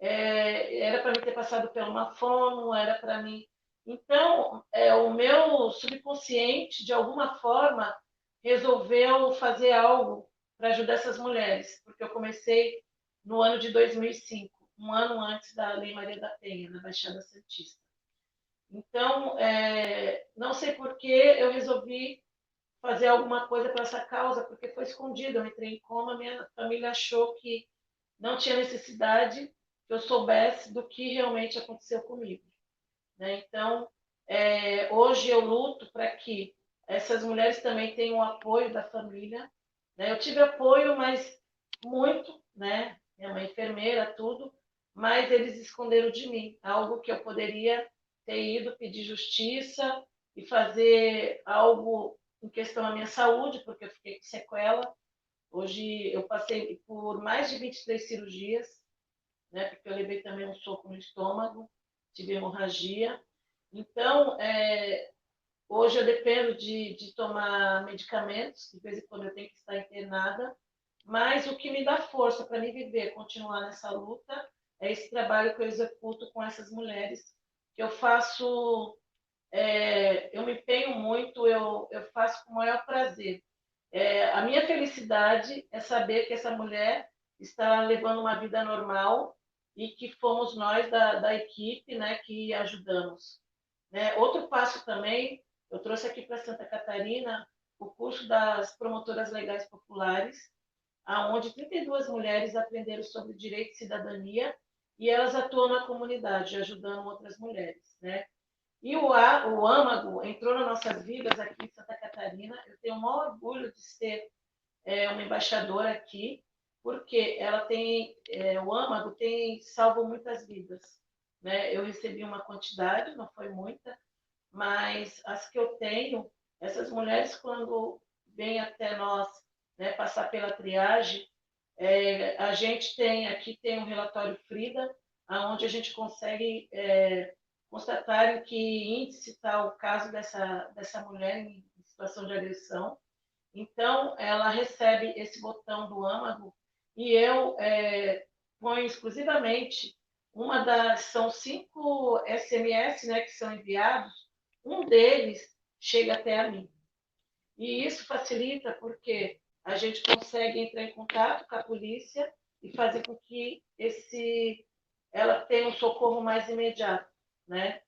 Era para mim ter passado pelo uma fono, era para mim. Então, o meu subconsciente, de alguma forma, resolveu fazer algo para ajudar essas mulheres, porque eu comecei no ano de 2005, um ano antes da Lei Maria da Penha, na Baixada Santista. Então, não sei por que eu resolvi fazer alguma coisa para essa causa, porque foi escondido. Eu entrei em coma, minha família achou que não tinha necessidade que eu soubesse do que realmente aconteceu comigo. Né? Então, hoje eu luto para que essas mulheres também tenham o apoio da família. Né? Eu tive apoio, mas muito, né? Minha mãe enfermeira, tudo, mas eles esconderam de mim, algo que eu poderia ter ido pedir justiça e fazer algo em questão à minha saúde, porque eu fiquei com sequela. Hoje eu passei por mais de 23 cirurgias, né, porque eu levei também um soco no estômago, tive hemorragia. Então, hoje eu dependo de tomar medicamentos, de vez em quando eu tenho que estar internada, mas o que me dá força para me viver, continuar nessa luta, é esse trabalho que eu executo com essas mulheres, que eu faço, eu me empenho muito, eu faço com o maior prazer. A minha felicidade é saber que essa mulher está levando uma vida normal e que fomos nós da equipe, né, que ajudamos. Né? Outro passo também, eu trouxe aqui para Santa Catarina o curso das promotoras legais populares, aonde 32 mulheres aprenderam sobre direito e cidadania e elas atuam na comunidade, ajudando outras mulheres. Né? E o âmago entrou nas nossas vidas aqui em Santa Catarina. Eu tenho o maior orgulho de ser uma embaixadora aqui, porque ela tem, o âmago tem salvo muitas vidas. Né? Eu recebi uma quantidade, não foi muita, mas as que eu tenho, essas mulheres, quando vêm até nós, né, passar pela triagem, a gente tem um relatório Frida, onde a gente consegue constatar que índice está o caso dessa mulher em situação de agressão. Então, ela recebe esse botão do âmago e eu ponho exclusivamente são 5 SMS, né, que são enviados, um deles chega até a mim. E isso facilita porque a gente consegue entrar em contato com a polícia e fazer com que ela tenha um socorro mais imediato, né?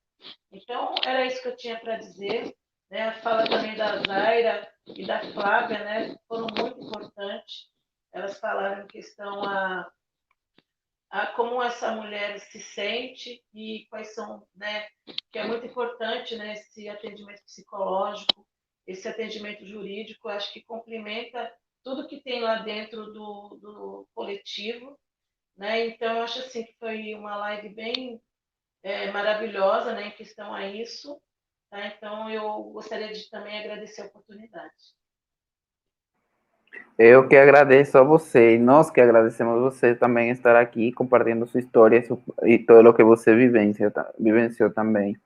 Então, era isso que eu tinha para dizer. Né? A fala também da Zaira e da Flávia, né, foram muito importantes. Elas falaram em questão a como essa mulher se sente e quais são, né, que é muito importante, né, esse atendimento psicológico, esse atendimento jurídico, acho que complementa tudo que tem lá dentro do coletivo, né? Então, eu acho assim que foi uma live bem maravilhosa, né, em questão a isso. Tá? Então, eu gostaria de também agradecer a oportunidade. Eu que agradeço a você, e nós que agradecemos a você também estar aqui compartilhando sua história e todo o que você vivenciou também.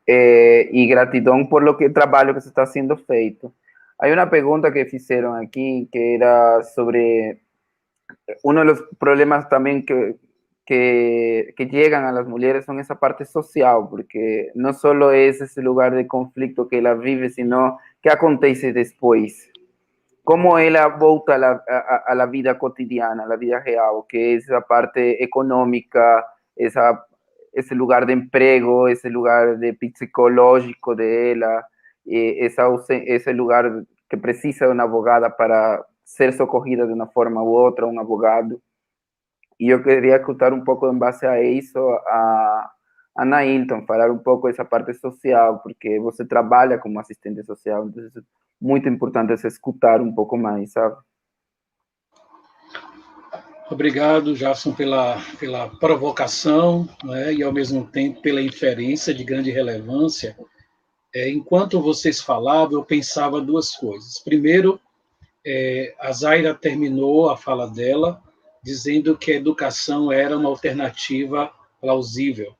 E gratidão por o trabalho que está sendo feito. Há uma pergunta que fizeram aqui, que era sobre um dos problemas também que llegan a las mujeres son esa parte social, porque no solo es ese lugar de conflicto que ela vive, sino que acontece después. Cómo ela volta a la vida cotidiana, a la vida real, que es esa parte económica, ese lugar de empleo, ese lugar de psicológico de ella, ese lugar que precisa de una abogada para ser socorrida de una forma u otra, un abogado. E eu queria escutar um pouco em base a isso a Nailton, falar um pouco dessa parte social, porque você trabalha como assistente social, então é muito importante se escutar um pouco mais, sabe? Obrigado, Jason, pela provocação, né, e, ao mesmo tempo, pela inferência de grande relevância. Enquanto vocês falavam, eu pensava duas coisas. Primeiro, a Zaira terminou a fala dela dizendo que a educação era uma alternativa plausível.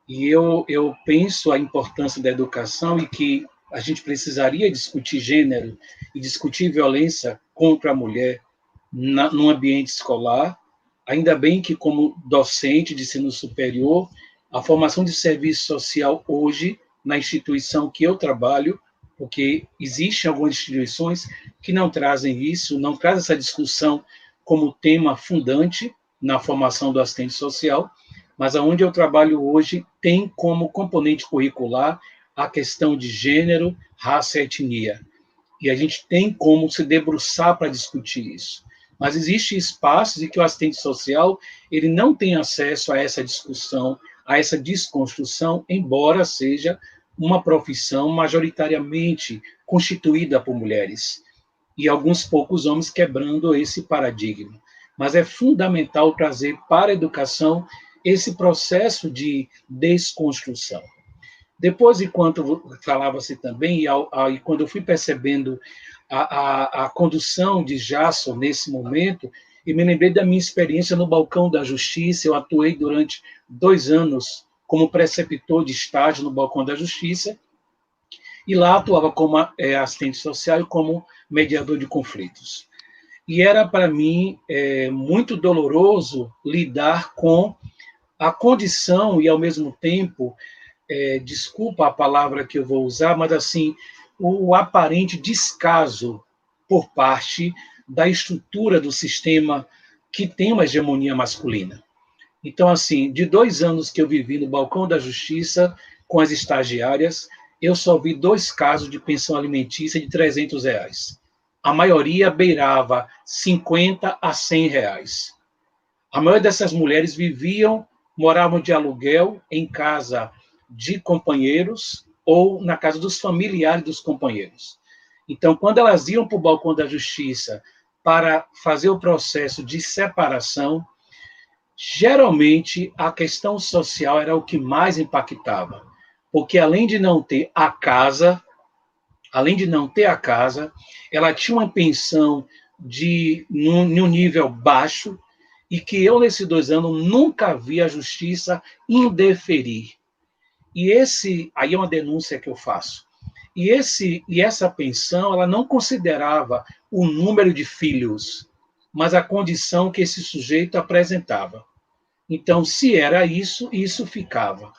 E eu penso a importância da educação e que a gente precisaria discutir gênero e discutir violência contra a mulher no ambiente escolar. Ainda bem que, como docente de ensino superior, a formação de serviço social hoje, na instituição que eu trabalho, porque existem algumas instituições que não trazem isso, não trazem essa discussão como tema fundante na formação do assistente social, mas aonde eu trabalho hoje tem como componente curricular a questão de gênero, raça e etnia. E a gente tem como se debruçar para discutir isso. Mas existem espaços em que o assistente social ele não tem acesso a essa discussão, a essa desconstrução, embora seja uma profissão majoritariamente constituída por mulheres. E alguns poucos homens quebrando esse paradigma. Mas é fundamental trazer para a educação esse processo de desconstrução. Depois, enquanto falava-se também, e quando eu fui percebendo a condução de Jason nesse momento, e me lembrei da minha experiência no Balcão da Justiça. Eu atuei durante 2 anos como preceptor de estágio no Balcão da Justiça, e lá atuava como assistente social e como mediador de conflitos. E era, para mim, muito doloroso lidar com a condição e, ao mesmo tempo, desculpa a palavra que eu vou usar, mas assim, o aparente descaso por parte da estrutura do sistema que tem uma hegemonia masculina. Então, assim, de 2 anos que eu vivi no Balcão da Justiça com as estagiárias, eu só vi 2 casos de pensão alimentícia de R$300. A maioria beirava 50 a 100 reais. A maioria dessas mulheres moravam de aluguel em casa de companheiros ou na casa dos familiares dos companheiros. Então, quando elas iam para o Balcão da Justiça para fazer o processo de separação, geralmente a questão social era o que mais impactava, porque além de não ter a casa, ela tinha uma pensão num nível baixo, e que eu, nesses 2 anos, nunca vi a justiça indeferir. E aí é uma denúncia que eu faço. E essa pensão, ela não considerava o número de filhos, mas a condição que esse sujeito apresentava. Então, se era isso, isso ficava.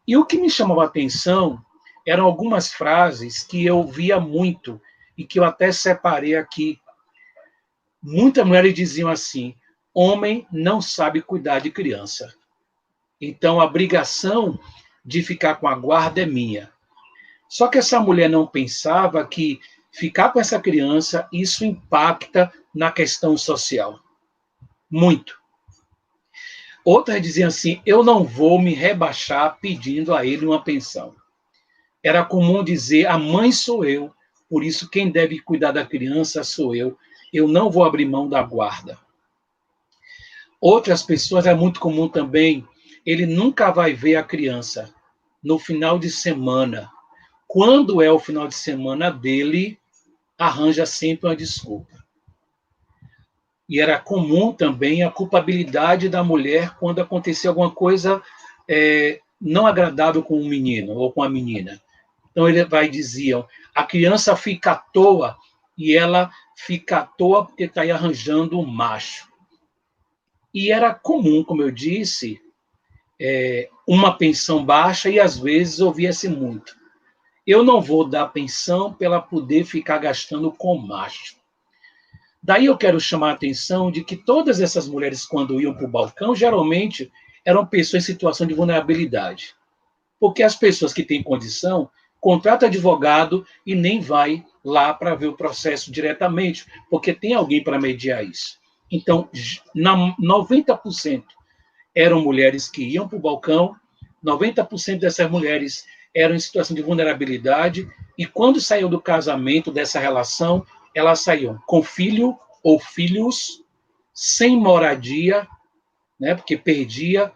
E o que me chamava a atenção eram algumas frases que eu via muito e que eu até separei aqui. Muitas mulheres diziam assim: homem não sabe cuidar de criança. Então, a obrigação de ficar com a guarda é minha. Só que essa mulher não pensava que ficar com essa criança, isso impacta na questão social. Muito. Outras diziam assim: eu não vou me rebaixar pedindo a ele uma pensão. Era comum dizer: a mãe sou eu, por isso quem deve cuidar da criança sou eu não vou abrir mão da guarda. Outras pessoas, é muito comum também, ele nunca vai ver a criança no final de semana. Quando é o final de semana dele, arranja sempre uma desculpa. E era comum também a culpabilidade da mulher quando acontecia alguma coisa não agradável com um menino ou com a menina. Então, diziam, a criança fica à toa, e ela fica à toa porque está aí arranjando um macho. E era comum, como eu disse, uma pensão baixa, e às vezes ouvia-se muito: eu não vou dar pensão para ela poder ficar gastando com macho. Daí eu quero chamar a atenção de que todas essas mulheres, quando iam para o balcão, geralmente eram pessoas em situação de vulnerabilidade. Porque as pessoas que têm condição contratam advogado e nem vai lá para ver o processo diretamente, porque tem alguém para mediar isso. Então, 90% eram mulheres que iam para o balcão, 90% dessas mulheres eram em situação de vulnerabilidade, e quando saíam do casamento, dessa relação, elas saíam com filho ou filhos, sem moradia, né, porque perdia.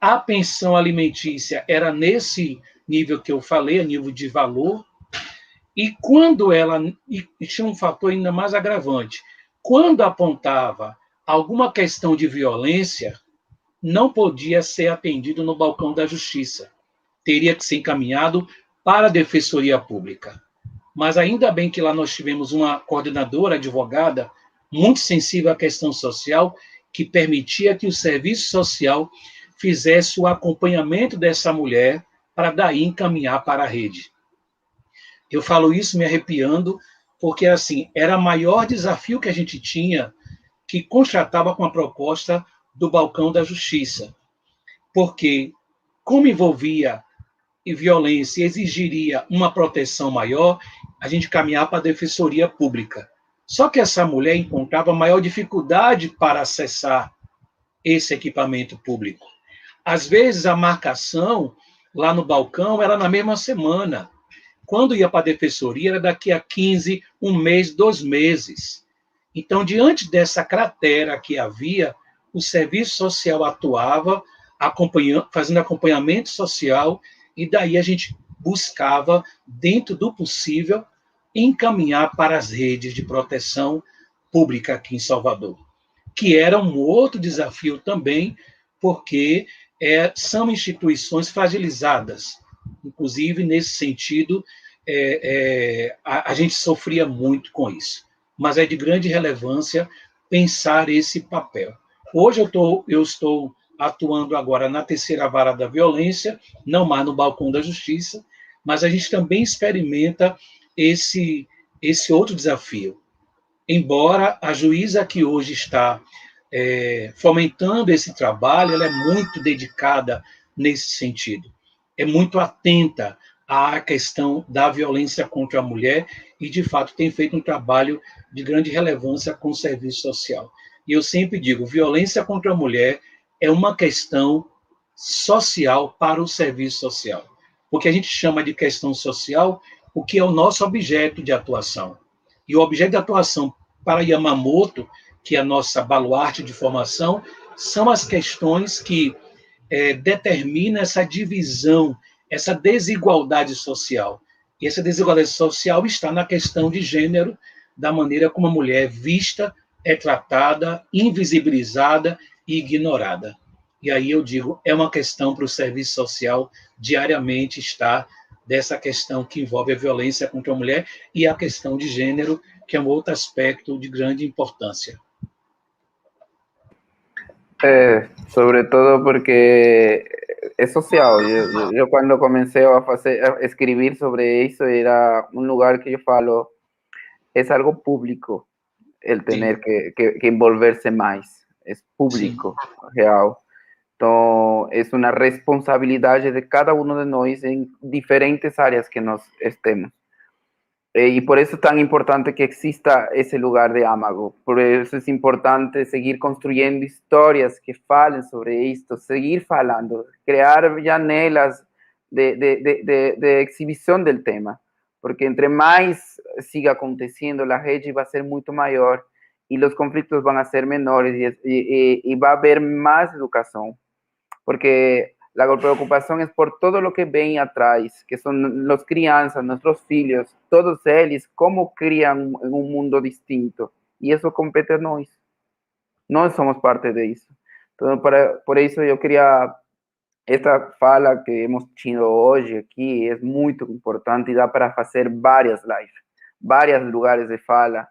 A pensão alimentícia era nesse nível que eu falei, a nível de valor, e quando e tinha um fator ainda mais agravante, quando apontava alguma questão de violência, não podia ser atendido no balcão da justiça, teria que ser encaminhado para a Defensoria Pública. Mas ainda bem que lá nós tivemos uma coordenadora, advogada, muito sensível à questão social, que permitia que o serviço social fizesse o acompanhamento dessa mulher para daí encaminhar para a rede. Eu falo isso me arrepiando, porque assim, era o maior desafio que a gente tinha, que contratava com a proposta do balcão da justiça. Porque, como envolvia violência e exigiria uma proteção maior, a gente caminhava para a Defensoria Pública. Só que essa mulher encontrava maior dificuldade para acessar esse equipamento público. Às vezes, a marcação lá no balcão era na mesma semana. Quando ia para a defensoria, era daqui a 15, 1 mês, 2 meses. Então, diante dessa cratera que havia, o serviço social atuava, fazendo acompanhamento social e daí a gente buscava, dentro do possível, encaminhar para as redes de proteção pública aqui em Salvador, que era um outro desafio também, porque são instituições fragilizadas. Inclusive, nesse sentido, a gente sofria muito com isso. Mas é de grande relevância pensar esse papel. Hoje eu estou atuando agora na terceira vara da violência, não mais no balcão da justiça, mas a gente também experimenta esse outro desafio. Embora a juíza que hoje está fomentando esse trabalho, ela é muito dedicada nesse sentido. É muito atenta à questão da violência contra a mulher e, de fato, tem feito um trabalho de grande relevância com o serviço social. E eu sempre digo, violência contra a mulher é uma questão social para o serviço social. Porque a gente chama de questão social o que é o nosso objeto de atuação. E o objeto de atuação para Yamamoto, que é a nossa baluarte de formação, são as questões que determinam essa divisão, essa desigualdade social. E essa desigualdade social está na questão de gênero, da maneira como a mulher é vista, é tratada, invisibilizada e ignorada. E aí eu digo, é uma questão para o serviço social diariamente estar dessa questão que envolve a violência contra a mulher e a questão de gênero, que é um outro aspecto de grande importância. Sobre todo porque es social. Yo cuando comencé a escribir sobre eso, era un lugar que yo falo, es algo público el tener que envolverse más. Es público, real. Entonces, es una responsabilidad de cada uno de nosotros en diferentes áreas que nos estemos. Y por eso es tan importante que exista ese lugar de Amago. Por eso es importante seguir construyendo historias que falen sobre esto, seguir falando, crear janelas de exhibición del tema. Porque entre más siga aconteciendo, la rede va a ser mucho mayor y los conflictos van a ser menores y va a haber más educación. Porque la preocupación es por todo lo que ven atrás, que son los crianzas, nuestros hijos, todos ellos, cómo crían en un mundo distinto. Y eso compete a nosotros. Nós somos parte de eso. Entonces, por eso yo quería, esta fala que hemos tenido hoy aquí es muy importante y da para hacer varias lives, varios lugares de fala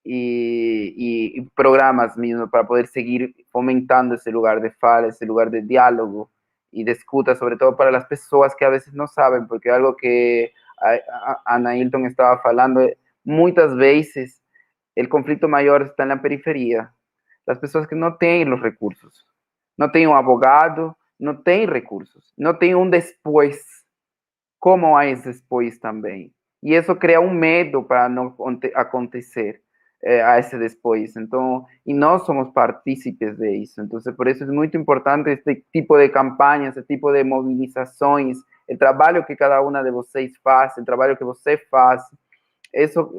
y programas mismos para poder seguir fomentando ese lugar de fala, ese lugar de diálogo y de escuta, sobre todo para las personas que a veces no saben, porque algo que Ana Hilton estaba hablando, muchas veces el conflicto mayor está en la periferia, las personas que no tienen los recursos, no tienen un abogado, no tienen recursos, no tienen un después, ¿cómo hay ese después también? Y eso crea un miedo para no acontecer a ese después. Entonces, y no somos partícipes de eso. Entonces, por eso es muy importante este tipo de campañas, este tipo de movilizaciones, el trabajo que cada una de vocês faz, el trabajo que você faz, eso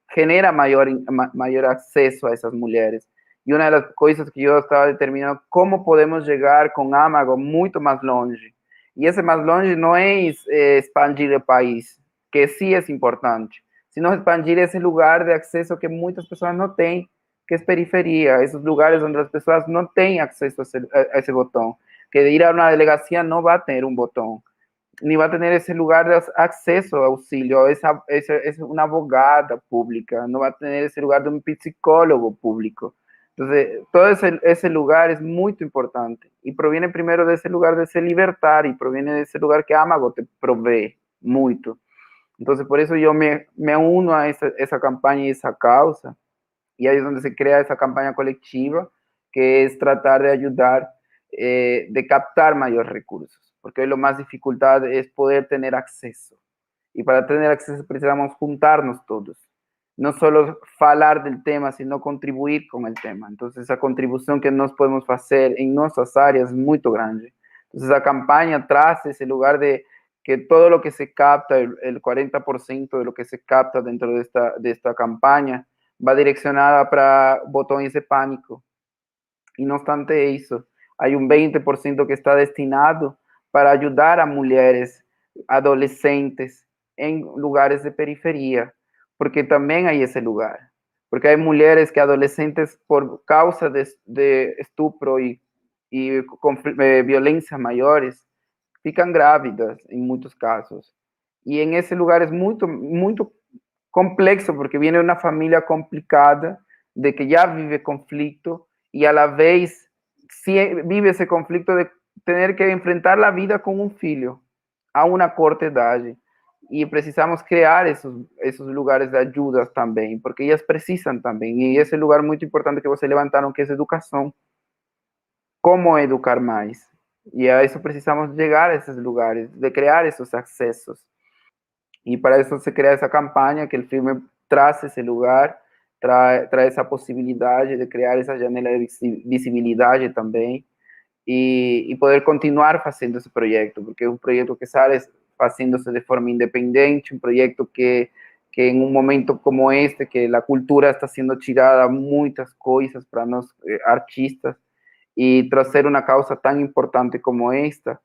genera mayor acceso a esas mujeres. Y una de las cosas que yo estaba determinando, cómo podemos llegar con Amago mucho más longe. Y ese más longe no es expandir el país, que sí es importante, sino expandir ese lugar de acceso que muchas personas no tienen, que es periferia, esos lugares donde las personas no tienen acceso a ese botón, que de ir a una delegación no va a tener un botón, ni va a tener ese lugar de acceso a auxilio, es una abogada pública, no va a tener ese lugar de un psicólogo público. Entonces, todo ese lugar es muy importante y proviene primero de ese lugar de ese libertar y proviene de ese lugar que Amago te provee mucho. Entonces, por eso yo me uno a esa campaña y esa causa. Y ahí es donde se crea esa campaña colectiva, que es tratar de ayudar, de captar mayores recursos. Porque hoy lo más dificultad es poder tener acceso. Y para tener acceso precisamos juntarnos todos. No solo hablar del tema, sino contribuir con el tema. Entonces, esa contribución que nos podemos hacer en nuestras áreas es muy grande. Entonces, la campaña trae ese lugar de que todo lo que se capta, el 40% de lo que se capta dentro de esta campaña, va direccionada para botones de pánico. Y no obstante eso, hay un 20% que está destinado para ayudar a mujeres adolescentes em lugares de periferia, porque também há esse lugar. Porque há mulheres que adolescentes, por causa de estupro e violências maiores, ficam grávidas em muitos casos. E em esse lugar é muito complexo, porque viene de una familia complicada, de que ya vive conflicto y a la vez vive ese conflicto de tener que enfrentar la vida con un filho a una corta edad. Y precisamos crear esos lugares de ayudas también, porque ellas precisan también. Y ese lugar muy importante que você levantaron, que es educación. ¿Cómo educar más? Y a eso precisamos llegar a esos lugares, de crear esos accesos. Y para eso se crea esa campaña, que el filme trae ese lugar, trae esa posibilidad de crear esa janela de visibilidad también, y poder continuar haciendo ese proyecto, porque es un proyecto que sale haciéndose de forma independiente, un proyecto que en un momento como este, que la cultura está siendo tirada muchas cosas para los artistas, y tras ser una causa tan importante como esta,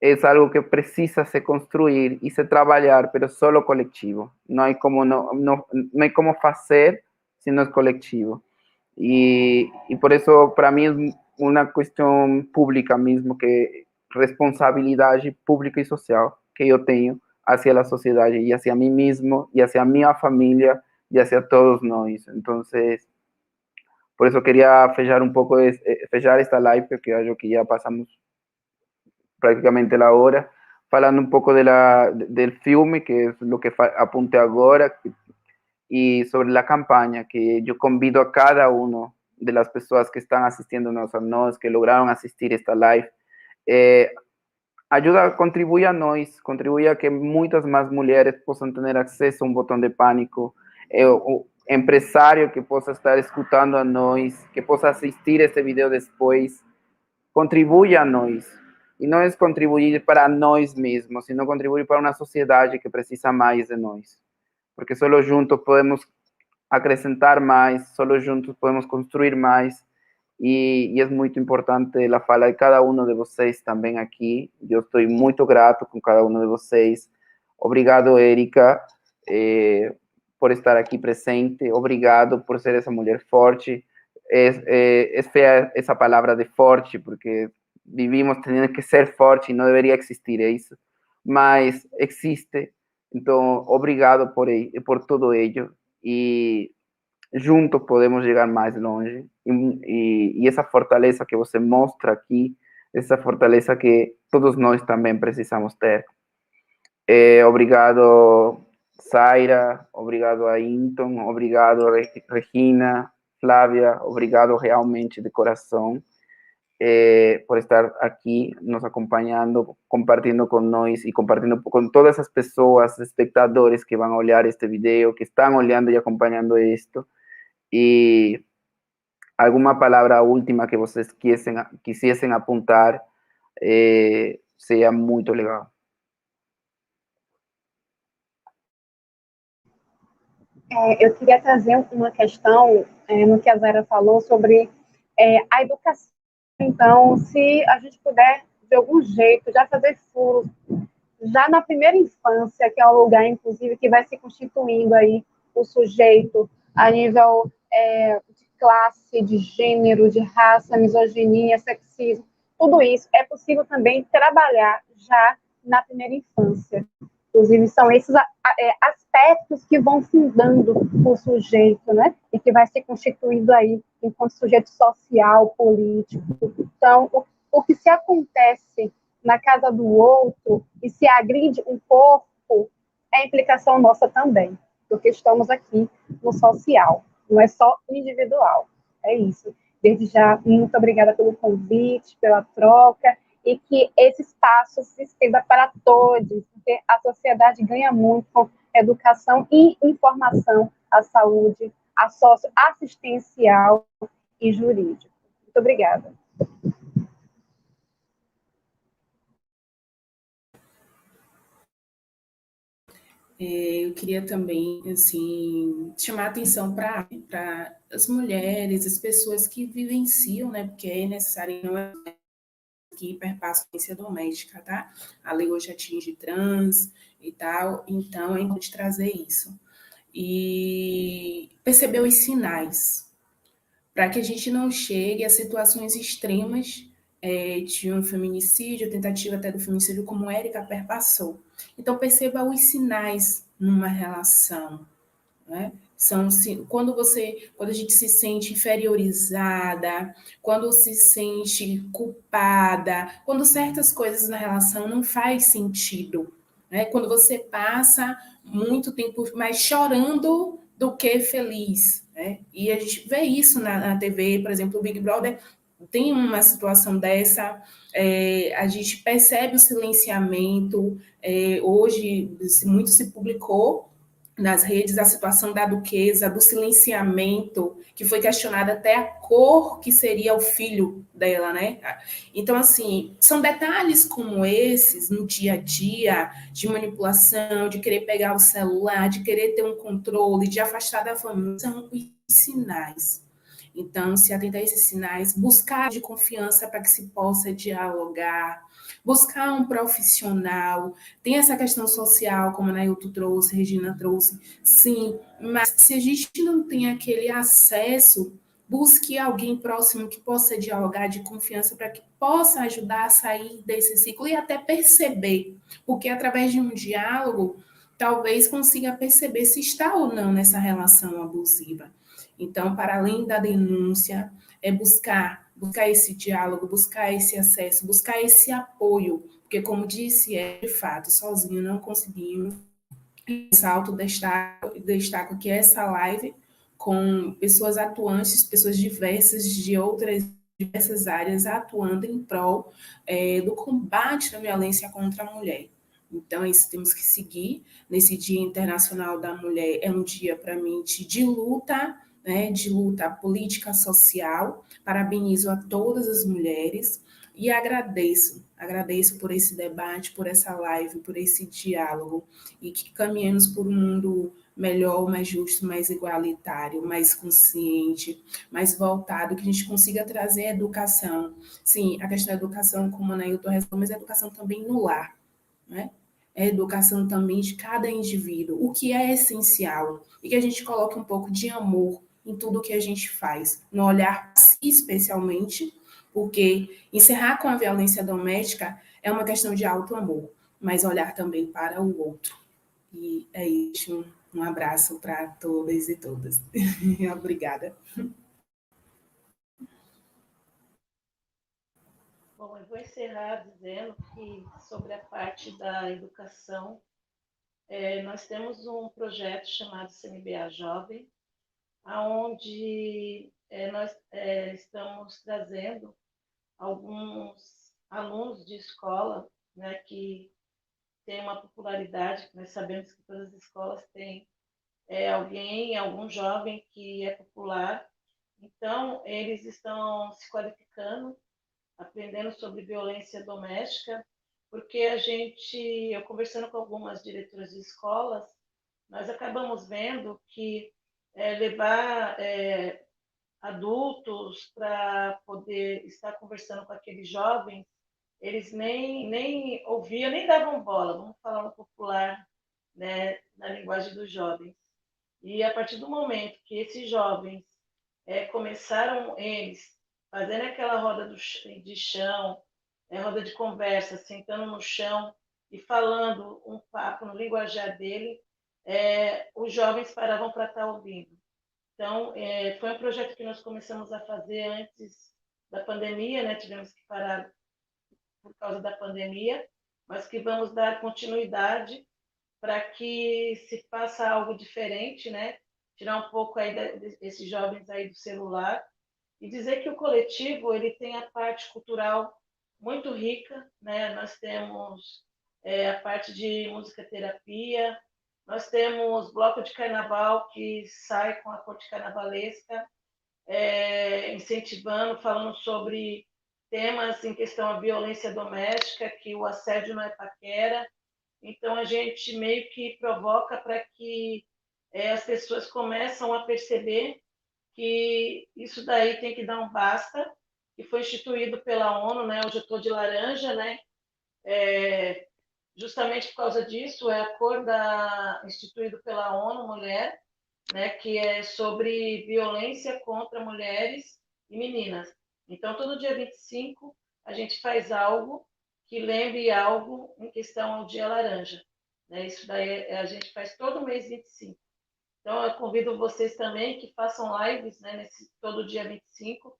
es algo que precisa se construir y se trabajar, pero solo colectivo. No hay como, no hay como hacer si no es colectivo. Y por eso para mí es una cuestión pública mismo, que responsabilidad pública y social que yo tengo hacia la sociedad y hacia mí mismo y hacia mi familia y hacia todos nosotros. Entonces, por eso quería fechar un poco, fechar esta live, porque yo que ya pasamos prácticamente la hora, falando un poco del filme, que es lo que apunté ahora, y sobre la campaña, que yo convido a cada uno de las personas que están asistiéndonos a nosotros, que lograron asistir a esta live, ayuda, contribuye a nosotros, contribuye a que muchas más mujeres puedan tener acceso a un botón de pánico, o empresario que pueda estar escuchando a nosotros, que pueda asistir a este video después, contribuye a nosotros. Y no es contribuir para nosotros mismos, sino contribuir para una sociedad que precisa más de nosotros. Porque solo juntos podemos acrescentar más, solo juntos podemos construir más. Y es muy importante la fala de cada uno de vocês también aquí. Yo estoy muy grato con cada uno de vocês. Obrigado, Erika, por estar aquí presente. Obrigado por ser esa mujer fuerte. Es fea esa palabra de forte, porque vivimos teniendo que ser forte y no debería existir eso, mas existe. Entonces, obrigado por todo ello, y juntos podemos llegar más longe, y esa fortaleza que você mostra aquí, esa fortaleza que todos nós también precisamos ter. Obrigado, Zaira, obrigado a Inton, obrigado, Regina, Flávia, obrigado realmente de corazón, por estar aquí, nos acompañando, compartiendo con nosotros y compartiendo con todas esas personas, espectadores que van a olhar este video, que están olhando y acompañando esto. Y alguna palabra última que vocês quisiesen apuntar, sería muy legal. Eu queria trazer uma questão no que a Zara falou sobre a educação. Então, se a gente puder, de algum jeito, já fazer furos, já na primeira infância, que é um lugar, inclusive, que vai se constituindo aí o sujeito a nível de classe, de gênero, de raça, misoginia, sexismo, tudo isso é possível também trabalhar já na primeira infância. Inclusive, são esses aspectos que vão fundando o sujeito, né? E que vai se constituindo aí enquanto sujeito social, político. Então, o que se acontece na casa do outro e se agride um corpo é implicação nossa também, porque estamos aqui no social, não é só individual. É isso. Desde já, muito obrigada pelo convite, pela troca, e que esse espaço se estenda para todos, porque a sociedade ganha muito com educação e informação à saúde, à socioassistencial e jurídico. Muito obrigada. Eu queria também, assim, chamar a atenção para as mulheres, as pessoas que vivenciam, né, porque é necessário, não é que perpassam a violência doméstica, tá? A lei hoje atinge trans e tal, então é importante trazer isso. E perceber os sinais, para que a gente não chegue a situações extremas de um feminicídio, tentativa até do feminicídio, como Érica perpassou. Então, perceba os sinais numa relação, né? São quando a gente se sente inferiorizada, quando se sente culpada, quando certas coisas na relação não faz sentido, né? Quando você passa muito tempo mais chorando do que feliz, né? E a gente vê isso na TV, por exemplo, o Big Brother tem uma situação dessa, a gente percebe o silenciamento, hoje muito se publicou nas redes a situação da Duquesa, do silenciamento, que foi questionada até a cor que seria o filho dela, né? Então, assim, são detalhes como esses no dia a dia, de manipulação, de querer pegar o celular, de querer ter um controle, de afastar da família, são os sinais. Então, se atentar a esses sinais, buscar de confiança para que se possa dialogar, buscar um profissional. Tem essa questão social, como a Nailton trouxe, a Regina trouxe, sim, mas se a gente não tem aquele acesso, busque alguém próximo que possa dialogar de confiança para que possa ajudar a sair desse ciclo e até perceber, porque através de um diálogo, talvez consiga perceber se está ou não nessa relação abusiva. Então, para além da denúncia, é buscar esse diálogo, buscar esse acesso, buscar esse apoio, porque, como disse, de fato, sozinho não conseguimos. Ressalto, destaco que essa live, com pessoas atuantes, pessoas diversas de outras diversas áreas, atuando em prol do combate à violência contra a mulher. Então, isso temos que seguir. Nesse Dia Internacional da Mulher, é um dia, para mim, de luta, né, de luta política social. Parabenizo a todas as mulheres e agradeço por esse debate, por essa live, por esse diálogo, e que caminhemos por um mundo melhor, mais justo, mais igualitário, mais consciente, mais voltado, que a gente consiga trazer educação. Sim, a questão da educação, como a Nailton responde, mas a educação também no lar, né? É a educação também de cada indivíduo, o que é essencial, e que a gente coloque um pouco de amor em tudo que a gente faz, no olhar especialmente, porque encerrar com a violência doméstica é uma questão de auto-amor, mas olhar também para o outro. E é isso, um abraço para todas e todas. Obrigada. Bom, eu vou encerrar dizendo que, sobre a parte da educação, nós temos um projeto chamado CNBA Jovem, onde nós estamos trazendo alguns alunos de escola, né, que tem uma popularidade, que nós sabemos que todas as escolas têm algum jovem que é popular. Então, eles estão se qualificando, aprendendo sobre violência doméstica, porque eu conversando com algumas diretoras de escolas, nós acabamos vendo que levar adultos para poder estar conversando com aqueles jovens, eles nem ouviam, nem davam bola, vamos falar no popular, né, na linguagem dos jovens. E a partir do momento que esses jovens começaram eles fazendo aquela roda de chão, roda de conversa, sentando no chão e falando um papo no linguajar dele, os jovens paravam para estar ouvindo. Então, foi um projeto que nós começamos a fazer antes da pandemia, né? Tivemos que parar por causa da pandemia, mas que vamos dar continuidade para que se faça algo diferente, né? Tirar um pouco aí desses jovens aí do celular e dizer que o coletivo ele tem a parte cultural muito rica, né? Nós temos a parte de música terapia, nós temos bloco de carnaval que sai com a corte carnavalesca, incentivando, falando sobre temas em questão à violência doméstica, que o assédio não é paquera. Então, a gente meio que provoca para que as pessoas começam a perceber que isso daí tem que dar um basta, que foi instituído pela ONU, né? Hoje eu estou de laranja, né? Justamente por causa disso, é a cor instituído pela ONU Mulher, né? Que é sobre violência contra mulheres e meninas. Então, todo dia 25, a gente faz algo que lembre algo em questão ao Dia Laranja. Né? Isso daí a gente faz todo mês 25. Então, eu convido vocês também que façam lives, né, todo dia 25,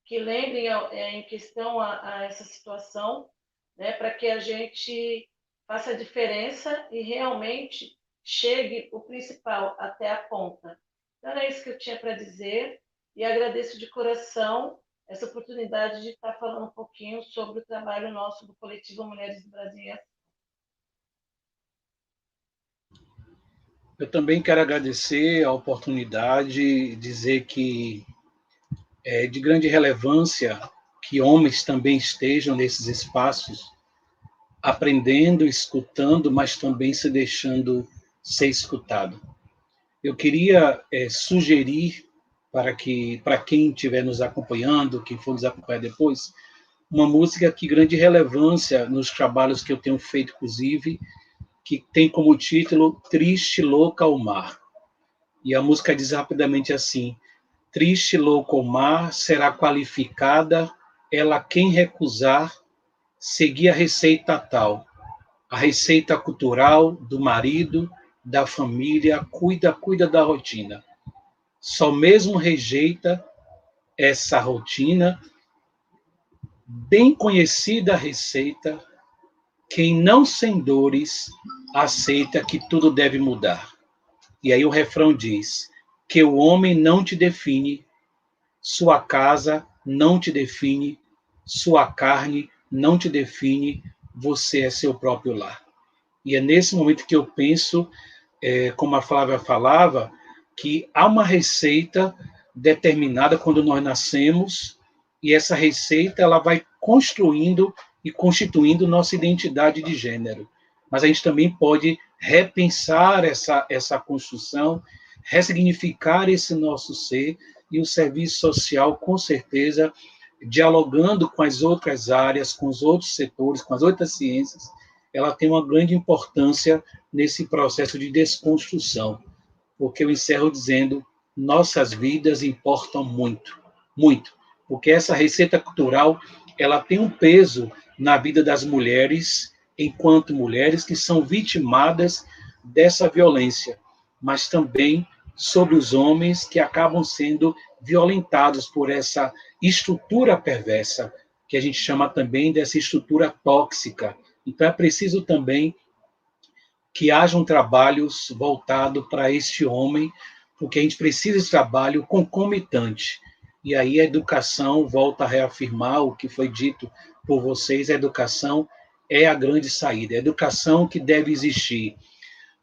que lembrem em questão a essa situação, né, para que a gente faça a diferença e realmente chegue o principal até a ponta. Então, é isso que eu tinha para dizer e agradeço de coração essa oportunidade de estar falando um pouquinho sobre o trabalho nosso do Coletivo Mulheres do Brasil. Eu também quero agradecer a oportunidade, dizer que é de grande relevância que homens também estejam nesses espaços, aprendendo, escutando, mas também se deixando ser escutado. Eu queria sugerir para quem estiver nos acompanhando, quem for nos acompanhar depois, uma música que grande relevância nos trabalhos que eu tenho feito, inclusive, que tem como título Triste, Louca ao Mar. E a música diz rapidamente assim: triste, louca ao mar, será qualificada ela quem recusar seguir a receita tal, a receita cultural do marido, da família, cuida da rotina. Só mesmo rejeita essa rotina, bem conhecida receita, quem não sem dores aceita que tudo deve mudar. E aí o refrão diz que o homem não te define, sua casa não te define, sua carne não te define, você é seu próprio lar. E é nesse momento que eu penso, como a Flávia falava, que há uma receita determinada quando nós nascemos, e essa receita ela vai construindo e constituindo nossa identidade de gênero. Mas a gente também pode repensar essa construção, ressignificar esse nosso ser, e o serviço social, com certeza, dialogando com as outras áreas, com os outros setores, com as outras ciências, ela tem uma grande importância nesse processo de desconstrução, porque eu encerro dizendo, nossas vidas importam muito, muito, porque essa receita cultural, ela tem um peso na vida das mulheres, enquanto mulheres que são vitimadas dessa violência, mas também sobre os homens que acabam sendo violentados por essa estrutura perversa, que a gente chama também dessa estrutura tóxica. Então é preciso também que haja um trabalho voltado para este homem, porque a gente precisa de trabalho concomitante. E aí a educação volta a reafirmar o que foi dito por vocês, a educação é a grande saída. A educação que deve existir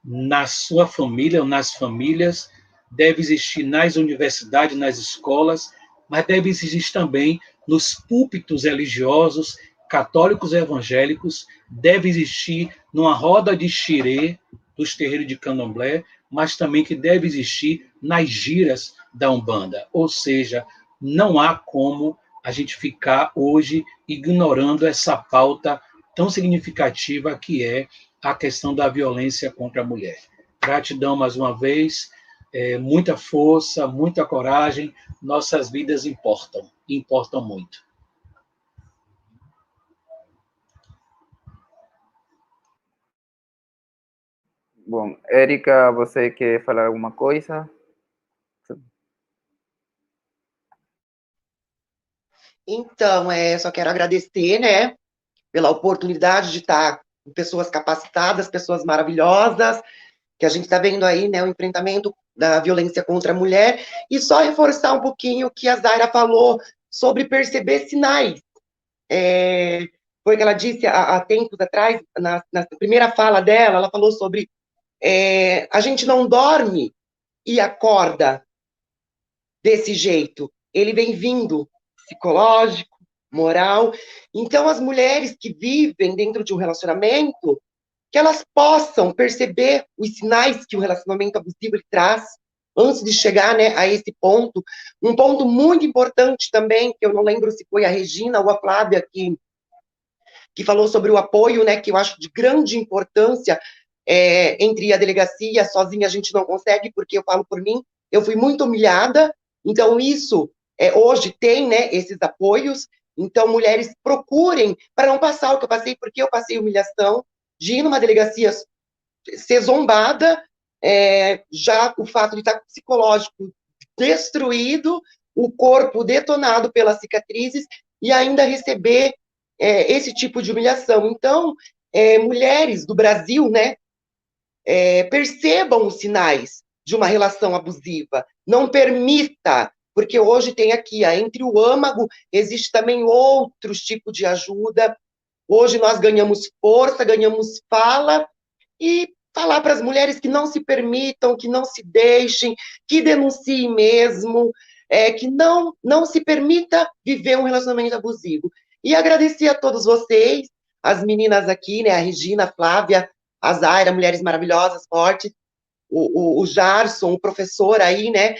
na sua família ou nas famílias, deve existir nas universidades, nas escolas, mas deve existir também nos púlpitos religiosos, católicos e evangélicos, deve existir numa roda de xirê dos terreiros de candomblé, mas também que deve existir nas giras da Umbanda. Ou seja, não há como a gente ficar hoje ignorando essa pauta tão significativa que é a questão da violência contra a mulher. Gratidão mais uma vez, muita força, muita coragem, nossas vidas importam, importam muito. Bom, Érica, você quer falar alguma coisa? Então, só quero agradecer, né, pela oportunidade de estar com pessoas capacitadas, pessoas maravilhosas, que a gente está vendo aí, né, o enfrentamento da violência contra a mulher, e só reforçar um pouquinho o que a Zaira falou sobre perceber sinais. Foi o que ela disse há tempos atrás, na primeira fala dela, ela falou sobre a gente não dorme e acorda desse jeito. Ele vem vindo psicológico, moral. Então, as mulheres que vivem dentro de um relacionamento, que elas possam perceber os sinais que o relacionamento abusivo ele traz, antes de chegar, né, a esse ponto, um ponto muito importante também, que eu não lembro se foi a Regina ou a Flávia que falou sobre o apoio, né, que eu acho de grande importância entre a delegacia, sozinha a gente não consegue, porque eu falo por mim, eu fui muito humilhada, então isso, hoje tem, né, esses apoios, então mulheres procurem, para não passar o que eu passei, porque eu passei humilhação, de ir numa delegacia ser zombada, já o fato de estar com o psicológico destruído, o corpo detonado pelas cicatrizes, e ainda receber esse tipo de humilhação. Então, mulheres do Brasil, né, percebam os sinais de uma relação abusiva, não permita, porque hoje tem aqui, entre o âmago, existe também outros tipos de ajuda, hoje nós ganhamos força, ganhamos fala, e falar para as mulheres que não se permitam, que não se deixem, que denunciem mesmo, que não se permita viver um relacionamento abusivo. E agradecer a todos vocês, as meninas aqui, né, a Regina, a Flávia, a Zaira, mulheres maravilhosas, fortes, o Jarson, o professor aí, né,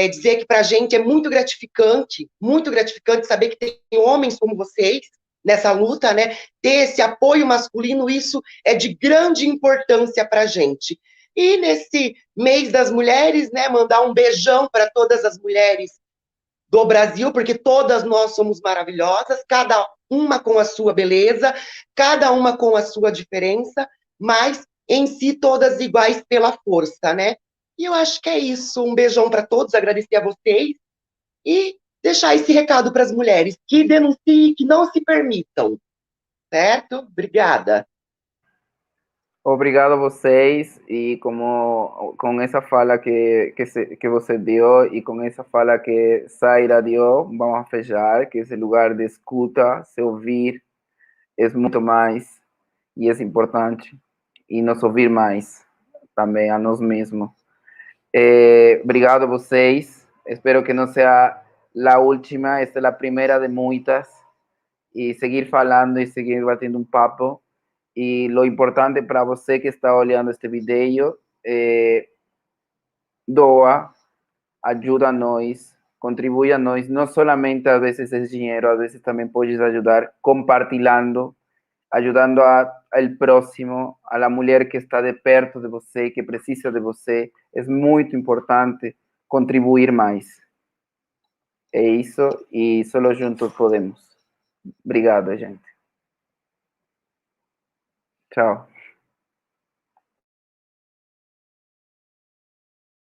dizer que para a gente é muito gratificante saber que tem homens como vocês nessa luta, né, ter esse apoio masculino, isso é de grande importância para a gente. E nesse mês das mulheres, né, mandar um beijão para todas as mulheres do Brasil, porque todas nós somos maravilhosas, cada uma com a sua beleza, cada uma com a sua diferença, mas em si todas iguais pela força, né? E eu acho que é isso. Um beijão para todos, agradecer a vocês e deixar esse recado para as mulheres que denunciem, que não se permitam, certo? Obrigada. Obrigado a vocês, e como com essa fala que você deu e com essa fala que Zaira deu, vamos fechar, que esse lugar de escuta, se ouvir, é muito mais e é importante, e nos ouvir mais também a nós mesmos. Obrigado a vocês, espero que não seja a última, esta é a primeira de muitas, e seguir falando e seguir batendo um papo. Y lo importante para você que está olhando este vídeo, doa, ajuda a nós, contribui a nós, não solamente a vezes é dinheiro, a vezes também podes ajudar compartilhando, ajudando ao próximo, a la mulher que está de perto de você, que precisa de você. É muito importante contribuir mais. É isso, e só juntos podemos. Obrigado, gente. Tchau.